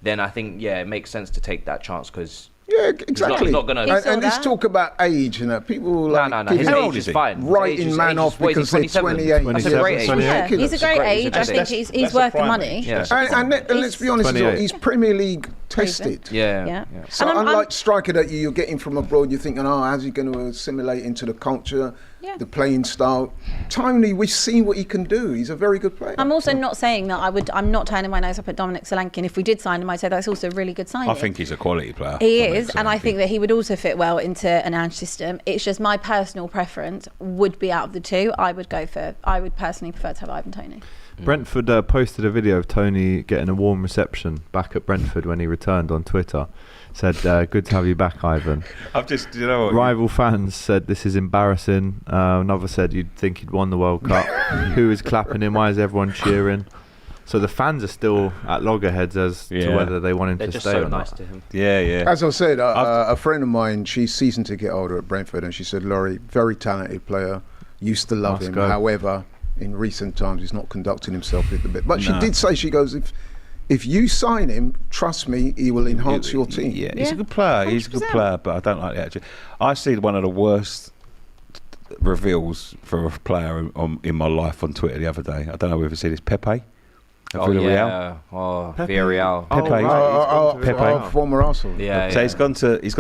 Then I think it makes sense to take that chance because. Yeah, exactly. He's not gonna- and this talk about age, people like No. giving His How age old is is he? fine. His writing age is- man age is- off what is he, because they're 27? 28. That's a Yeah, great age. that's Yeah, ridiculous. he's a great age. I That's- think that's- he's that's a worth the prime money. age. Yeah. And let's be honest as well, 28. he's Premier League tested. Yeah. So And I'm- unlike striker that you're getting from abroad, you're thinking, how's he going to assimilate into the culture, Yeah. the playing style? Toney, we've seen what he can do. He's a very good player. I'm also not saying that I'm not turning my nose up at Dominic Solanke. And if we did sign him, I'd say that's also a really good signing. I think he's a quality player. He Dominic is, and I Solanke. think that he would also fit well into an Ange system. It's just my personal preference would be out of the two. I would personally prefer to have Ivan Toney. Brentford posted a video of Toney getting a warm reception back at Brentford when he returned on Twitter. Said, good to have you back, Ivan. I've just, you know what? Rival fans said this is embarrassing. Another said you'd think he'd won the World Cup. Who is clapping him? Why is everyone cheering? So the fans are still at loggerheads as to Yeah. whether they want him They're to just stay so or nice not. to him. Yeah. As I said, a friend of mine, she's season ticket holder at Brentford, and she said, Laurie, very talented player, used to love Must him. go. However, in recent times, he's not conducting himself a little bit. But she No. did say, she goes, if you sign him, trust me, he will enhance your team. Yeah, he's a Yeah, good player. He's a good 100%. player, but I don't like the attitude. I see one of the worst reveals for a player in my life on Twitter the other day. I don't know if you've seen this. Pepe. At Villareal. Yeah. Oh, Villareal. Oh, Pepe. right, he's gone to Pepe. Villarreal. Former Arsenal. Yeah. So he's gone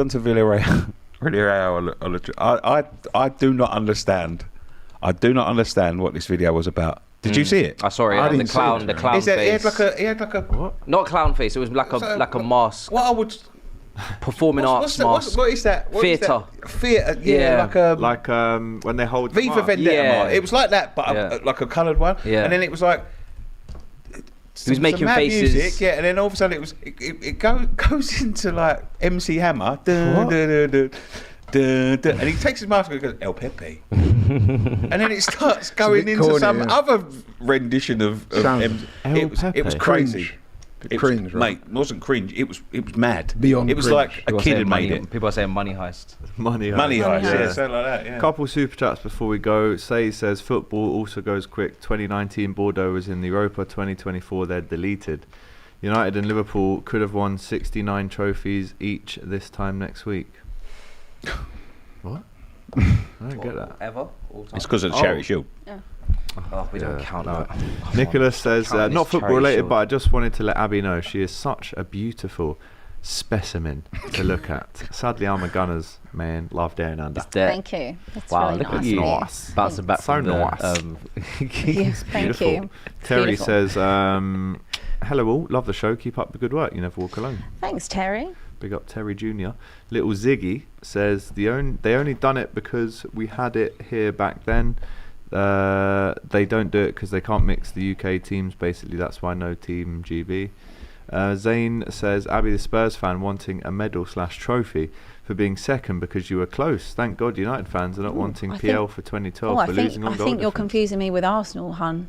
to Villareal. Villareal. I do not understand. I do not understand what this video was about. Did you see it? I saw it. I The didn't see clown. it. The clown He face. had like a What? Not clown face. It was like a mask. What I would Performing arts mask. what is that? What is Theatre. that? Theatre. Yeah, Yeah. like a Like when they hold Viva them up. Vendetta. Yeah. Mark. It was like that, but Yeah. like a coloured one. Yeah. And then it was like He was making mad faces. music, yeah, and then all of a sudden it goes into like MC Hammer. Dun, dun, dun, dun, dun, dun, and he takes his mask and goes El Pepe, and then it starts going bit into corny, some yeah. other rendition of Sound. El it was Pepe. crazy. Cringe. It Cringe, was, right? mate, it wasn't cringe. It was mad. Beyond It was cringe. like a kid had made it. People are saying money heist. Money heist. Money heist, Heist. yeah, something like that. Yeah. Couple super chats before we go. Say says football also goes quick. 2019 Bordeaux was in the Europa. 2024 they're deleted. United and Liverpool could have won 69 trophies each this time next week. What? I don't get that. Ever? All time? It's because of the charity shield. Oh, we don't Yeah, count no. that. Come Nicholas says, count not this football charity related, shield. but I just wanted to let Abby know she is such a beautiful specimen to look at. Sadly, I'm a Gunners man. Love down under. It's dead. Thank you. That's Wow, really look nice at you. of Nice. Bouncing back So from the, nice. Yes, thank Beautiful. you. Terry Beautiful. says, hello all, love the show, keep up the good work, you never walk alone. Thanks, Terry. Big up Terry Jr. Little Ziggy says they only done it because we had it here back then. They don't do it because they can't mix the UK teams. Basically, that's why no team GB. Zane says Abby the Spurs fan wanting a medal/trophy for being second because you were close. Thank God United fans are not wanting I PL think- for 2012 I for think, losing on I goal think you're difference. confusing me with Arsenal, hun.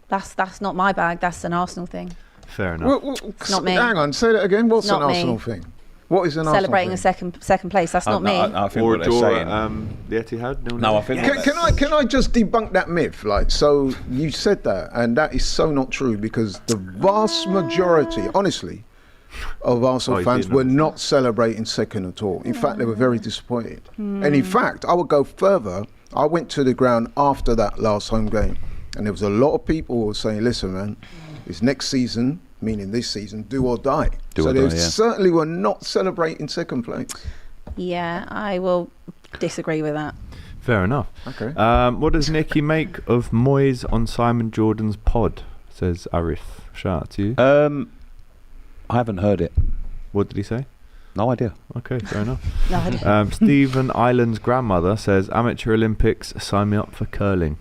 That's not my bag. That's an Arsenal thing. Fair enough. not me. Hang on, say that again. What's Not an me. Arsenal thing? What is an celebrating Arsenal a second place. That's not me. I think Or what a they're draw saying. at the Etihad. 0-0. No, I think. thing? Can I just debunk that myth? Like, so you said that, and that is so not true because the vast majority, honestly, of Arsenal you fans did were know. not celebrating second at all. In fact, they were very disappointed. And in fact, I would go further. I went to the ground after that last home game, and there was a lot of people who were saying, "Listen, man, it's next season." Meaning this season, do or die. Do so or they die, yeah. certainly were not celebrating second place. Yeah, I will disagree with that. Fair enough. Okay. What does Nicky make of Moyes on Simon Jordan's pod? Says Arif. Shout out to you. I haven't heard it. What did he say? No idea. Okay, fair enough. No, I don't. Stephen Island's grandmother says, amateur Olympics, sign me up for curling.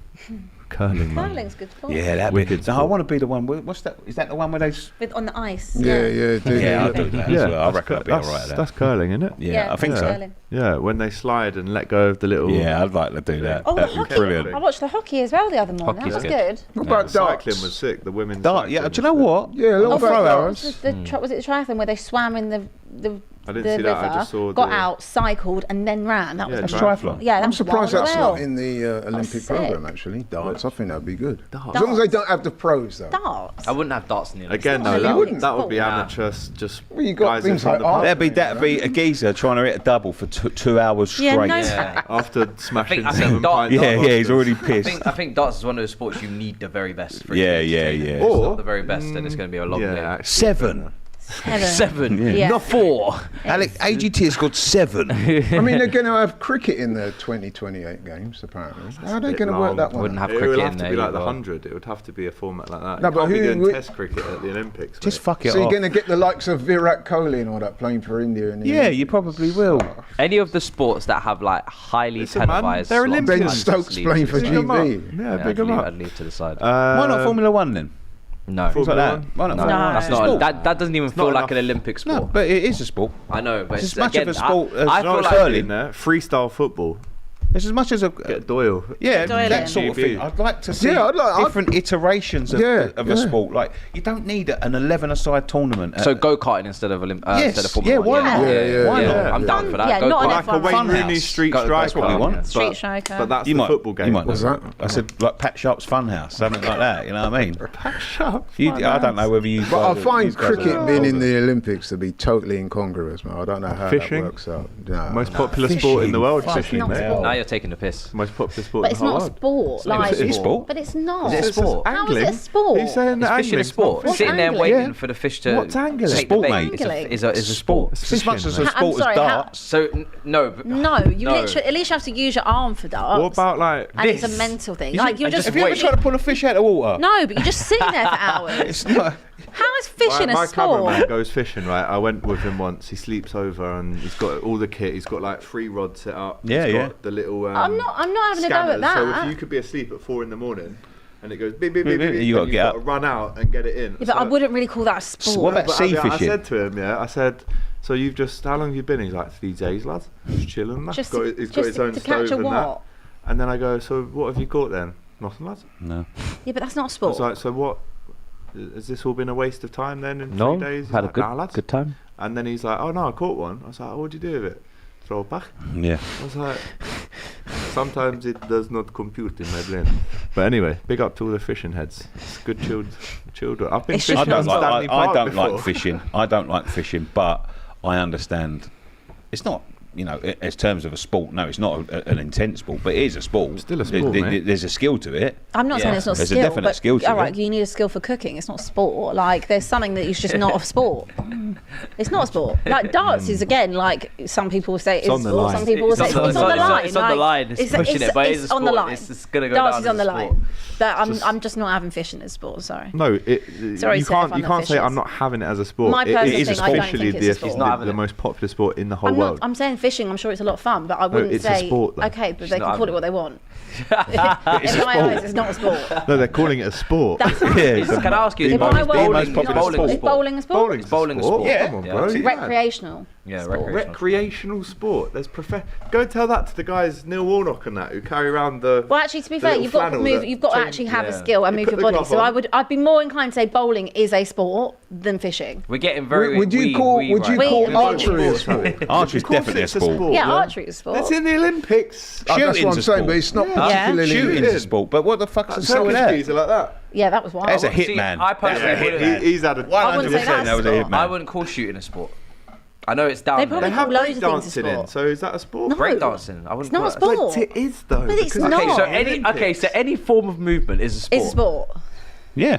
Curling, man. Curling's good sport. Yeah, that Wicked bit. No, I sport. want to be the one. What's that? Is that the one where they? With on the ice. Yeah, dude. Yeah, I'll do that. Yeah, as well. I reckon I'll be that's, alright at that. that's curling, isn't it? Yeah, I think that's so. curling. Yeah, when they slide and let go of the little... Yeah, I'd like to do that. Oh, the That'd be hockey. brilliant. I watched the hockey as well the other morning. Hockey's That was good. good. What about darts? Cycling was sick. The women's Dart, yeah. cycling Do you know was what? Yeah, a little Oh, throw what arrows. was was it the triathlon where they swam in the I didn't the see that, I river, just saw got the- out, cycled, and then ran? That was Yeah, amazing. triathlon. Yeah, that I'm was surprised wild that's as well. not in the Olympic sick. program, actually. Darts, I think that'd be good. Darts. As long as they don't have the pros, though. Darts. I wouldn't have darts in the Olympics. Again, not though, an that would, Olympic that would be sport. amateur, just Well, you got guys things in like front of the archery. That'd be a geezer trying to hit a double for 2 hours straight. Yeah, no. Yeah. after smashing I think 7 dart- pints. Yeah, of yeah, he's Monsters. already I pissed. think darts is one of those sports you need the very best for. Yeah, it to yeah, succeed. yeah. If it's Or- not the very best, then it's going to be a long Yeah, game. actually. 7. Seven, Yeah. not 4. Alex, AGT has got 7. I mean, they're going to have cricket in the 2028 games, apparently. How are they bit going to work long. that one? Wouldn't out? have It cricket would have in to there be like the either. 100. It would have to be a format like that. No, You but can't be who doing would- Test cricket at the Olympics. Just mate. fuck it So you're off. going to get the likes of Virat Kohli and all that playing for India. And Yeah, you probably will. Any of the sports that have like highly Listen, man, televised. they're slots, Olympians. Ben I'd just Stokes leave playing to for the Big 'em up. GB. Yeah, side. big 'em up. I'd leave to the side. Why not Formula 1 then? No, Things like that. Why not? no, Formula that's One? not. Sport. That doesn't even feel not like enough. an Olympic sport. No, but it is a sport. I know, but It's it's as much again, of a sport as I feel not like curling. in there. Freestyle football. It's as much as a Get Doyle. yeah, Doyle that in. sort of thing. I'd like to see Yeah, I'd different iterations of, Yeah, of yeah. a sport. Like you don't need an 11-a-side tournament. So go karting instead of Yes, instead of Formula yeah, 1. why not? Yeah, Why yeah. not? I'm down for that. Yeah, Go not an kart. Like a F1 Wayne one. Rooney Funhouse. Street Go- Striker. That's what we want. Street But- Striker. But that's You the might, football game. you might. What's that? I said like Pat Sharp's Funhouse, something like that. You know what I mean? Shut I don't know whether you. But I guys are- find these guys are- cricket being in the Olympics to be totally incongruous, man. I don't know how Fishing? that works out. No. Most popular sport in the world, Fucking fishing, not mate. sport. Now you're taking the piss. Most popular sport But in it's the whole not a world. sport. Like, It is sport. But it's not. Is it a sport? How is Angling? it a sport? Are you saying Is that fishing a angling's sport? not Sitting there angling? waiting Yeah. for the fish to What's angling? take the Sport, bait mate. is a sport. It's as much as a mate. I'm sport as sorry, darts. So no, but No, you No. literally at least you have to use your arm for darts. What about like and it's this? a mental thing. You Like should- you're and just just Have you ever wait. tried to pull a fish out of water? no, but you're just sitting there for hours. It's not. How is fishing my a sport? cameraman goes fishing, right? I went with him once. He sleeps over and he's got all the kit. He's got like 3 rods set up. Yeah, he's yeah. got the little. I'm not having a go scanners. at that. So if you could be asleep at 4 a.m. and it goes beep beep beep beep, You gotta then get you've got up. to run out and get it in. Yeah, but I wouldn't really call that a sport. What about But sea I fishing? said to him, I said, so you've just, how long have you been? He's like, 3 days, lad. Just chilling. Lad. Just He's got his own to stove catch a and what? that. And then I go, so what have you caught then? Nothing, lad. No. Yeah, but that's not a I sport. was like, so what? Has this all been a waste of time then in no, 3 days? He's had a like, good nah, lads. good time. And then he's like, oh no, I caught one. I was like, what'd you do with it? Throw it back. Yeah. I was like, sometimes it does not compute in my brain. But anyway, big up to all the fishing heads. It's good chilled. I've been It's just fishing I on don't, Stanley like, I Park don't before. like fishing. I don't like fishing, but I understand. It's not, as terms of a sport. No, it's not an intense sport, but it is a sport. Still a sport, mate. There's a skill to it. I'm not saying Yeah. it's not There's a skill, definite but skill to all right, it. you need a skill for cooking. It's not sport. Like there's something that is just not a sport. It's not a sport. Like darts is again like some people say it's on the or line. some people will say it's on the line. It's on the line. It's pushing it, but it is a on the sport. line. It's gonna go Darts down is as on the a sport. line. But I'm just not having fishing as sport. Sorry. No, Sorry, you Seth, I'm can't not say fishing. I'm not having it as a sport. My It personal is thing, I don't officially think it's a sport. the most popular sport in the whole I'm world. not. I'm saying fishing. I'm sure it's a lot of fun, but I wouldn't it's a say. sport, though. Okay, but She's they not can call having it what they want. It's In a my sport. eyes, it's not a sport. No, they're calling it a sport. That's Yeah, it's Can I ask you? If I Is were- bowling most popular a sport. Is bowling a sport? Bowling's Bowling a a sport. sport. Yeah. Come on, Yeah. bro. It's you mad? Recreational. Yeah, sport. Recreational sport. There's Go tell that to the guys, Neil Warnock and that, who carry around the. Well, actually, to be the fair, little you've got to flannel move. that You've got to change- actually have a yeah. skill and You move put your the body. glove So on. I'd be more inclined to say bowling is a sport than fishing. We're getting very. Would you call archery a sport? Archery's Of course definitely a it's sport. Yeah, archery is a sport. It's in the Olympics. That's what I'm Shooting's a saying, sport. but it's not Yeah. particularly. Shooting's a sport, but what the fuck's the Turkish with that? geezer like that. Yeah, that was wild. There's a See, hitman. I personally That's a wouldn't- hitman. He's had a. I wouldn't say 100% that was a that's hitman. I wouldn't call shooting a sport. I know it's down They there. probably They have call loads of things a breakdancing in, sport. so is that a sport? No. Breakdancing. I wouldn't It's not call a that sport. But it is though. But it's because not. Okay, so Olympics. any form of movement is a sport. It's a sport. Yeah.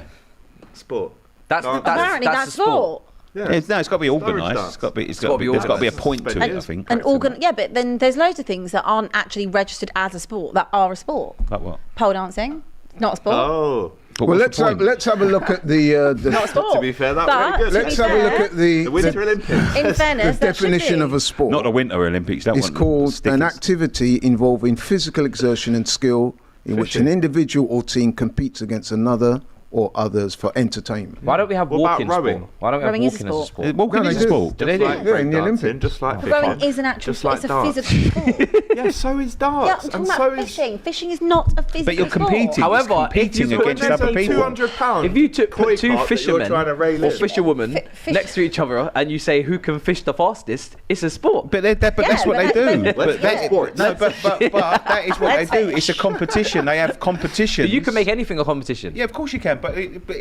Sport. That's No, Apparently, that's that's a sport. Yeah. No, it's got to be organised. dance. It's got to be. It's gotta got be to be. There's got to be a organised. point to it. And- I think. Yeah, but then there's loads of things that aren't actually registered as a sport that are a sport. Like what? Pole dancing, not a sport. Oh. But Well, what's the let's have a look at the Not a sport. To be fair, that But, really good. to let's be have a look fair, at the Winter Olympics. In fairness, the that should definition be. of a sport. Not the Winter Olympics. That It's one. called Stickers. an activity involving physical exertion and skill in which an Fishing. individual or team competes against another or others for entertainment. Why don't we have What about walking rowing? sport? Why don't we have Rowing is a walking as a sport. sport? Walking No, is they a do. sport. Do they Just do? like Yeah, in the breakdancing, Olympics. just like Rowing fishing. is an actual Just sport. like It's a darts. physical sport. Yeah, so is Yeah, darts. I'm talking and about so is. fishing. Fishing is not a physical But you're sport. competing. However, It's competing if you put against There's other a people. £200 If you put koi two carp that you're fishermen trying to rail or in. fisherwomen Fish- next to each other and you say who can fish the fastest, it's a sport. But that's Yeah, what they but do. that- But Let's that, play sports. no, but that is what they Let's do. fish. It's a competition. They have competitions. But you can make anything a competition. Yeah, of course you can. But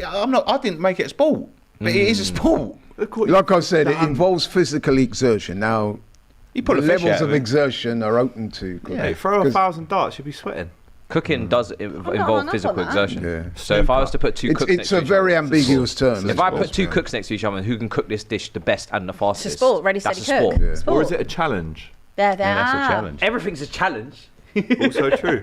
I'm not. I didn't make it a sport. But it is a sport. Like I said, it involves physical exertion. Now, You put the a fish levels out of of it. exertion are open to. Yeah. Hey, throw 1,000 darts, you'll be sweating. Cooking does not hung involve up physical on that. exertion. Yeah. So if I was to put two cooks next It's to a each very other, ambiguous term. if I Let's put two be cooks next to each other and who can cook this dish the best and the fastest, It's a sport. Ready, that's steady, a cook. sport. Yeah. Sport. Or is it a challenge? There, Yeah, that's a challenge. Everything's a challenge. Also true.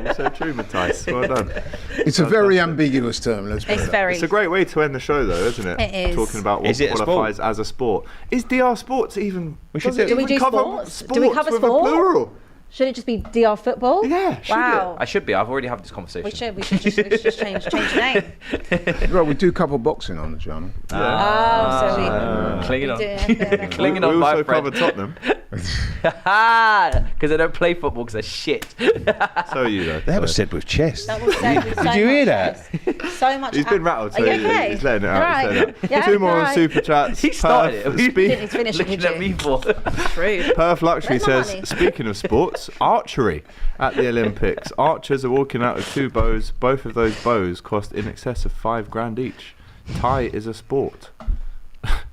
Also true, Matthias. Well done. It's a very ambiguous term. Let's put It's it. very. It's a great way to end the show, though, isn't it? It is. Talking about what Is it a qualifies as a sport. Is DR Sports even? We should does it do- Do we even do cover sports? Do we cover with sport? a plural? Should it just be DR football? Yeah, should Wow. I should be. I've already had this conversation. We should just change the name. Well, we do cover boxing on the channel. Oh, so Clinging we on. do a bit of a- Clinging We on my also friend. cover Tottenham. Because they don't play football because they're shit. So are you, though. That was so. said with chest. That was said with so Did you hear much that? stress. So much. He's been rattled, so Are you okay? he's letting it out. All He's right. letting it out. Yeah, Two more all on right. Super Chats. He started Perth, it. Didn't finish it, Looking did at me you? for. Rude. Perth Luxury Where's my says, money? speaking of sports, archery at the Olympics. Archers are walking out with two bows. Both of those bows cost in excess of $5,000 each. Thai is a sport.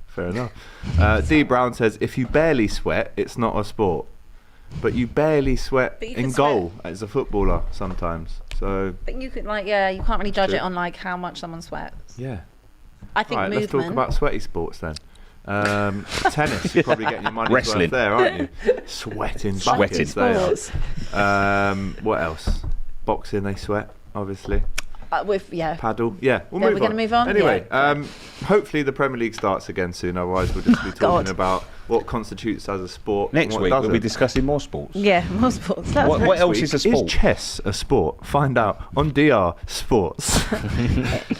Fair enough. D Brown says, if you barely sweat, it's not a sport. But you barely sweat But you in can goal as a footballer sometimes. So, But you could you can't really judge True. it on like how much someone sweats. yeah. I think All right, let's movement. talk about sweaty sports then. Tennis, you're probably getting your money's Wrestling. worth there, aren't you? Sweating. Sweating. buckets, they are. sports. What else? Boxing, they sweat, obviously. Paddle. Yeah, we're Yeah, we're gonna move on? Anyway, Yeah. Hopefully the Premier League starts again soon. Otherwise, we'll just be talking God. about what constitutes as a sport. and Next what week we'll be doesn't. discussing more sports. Yeah, more sports. That's What- right. what else Next is a week, sport? Is chess a sport? Find out on DR Sports.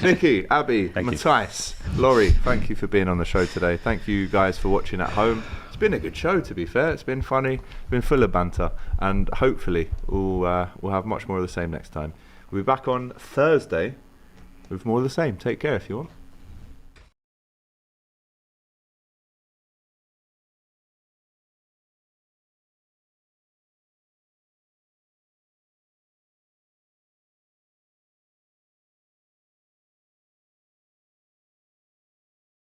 Nikki, Abby, Thank you. Matthias, Laurie, thank you for being on the show today. Thank you guys for watching at home. It's been a good show, to be fair. It's been funny, been full of banter, and hopefully we'll have much more of the same next time. We'll be back on Thursday with more of the same. Take care if you want.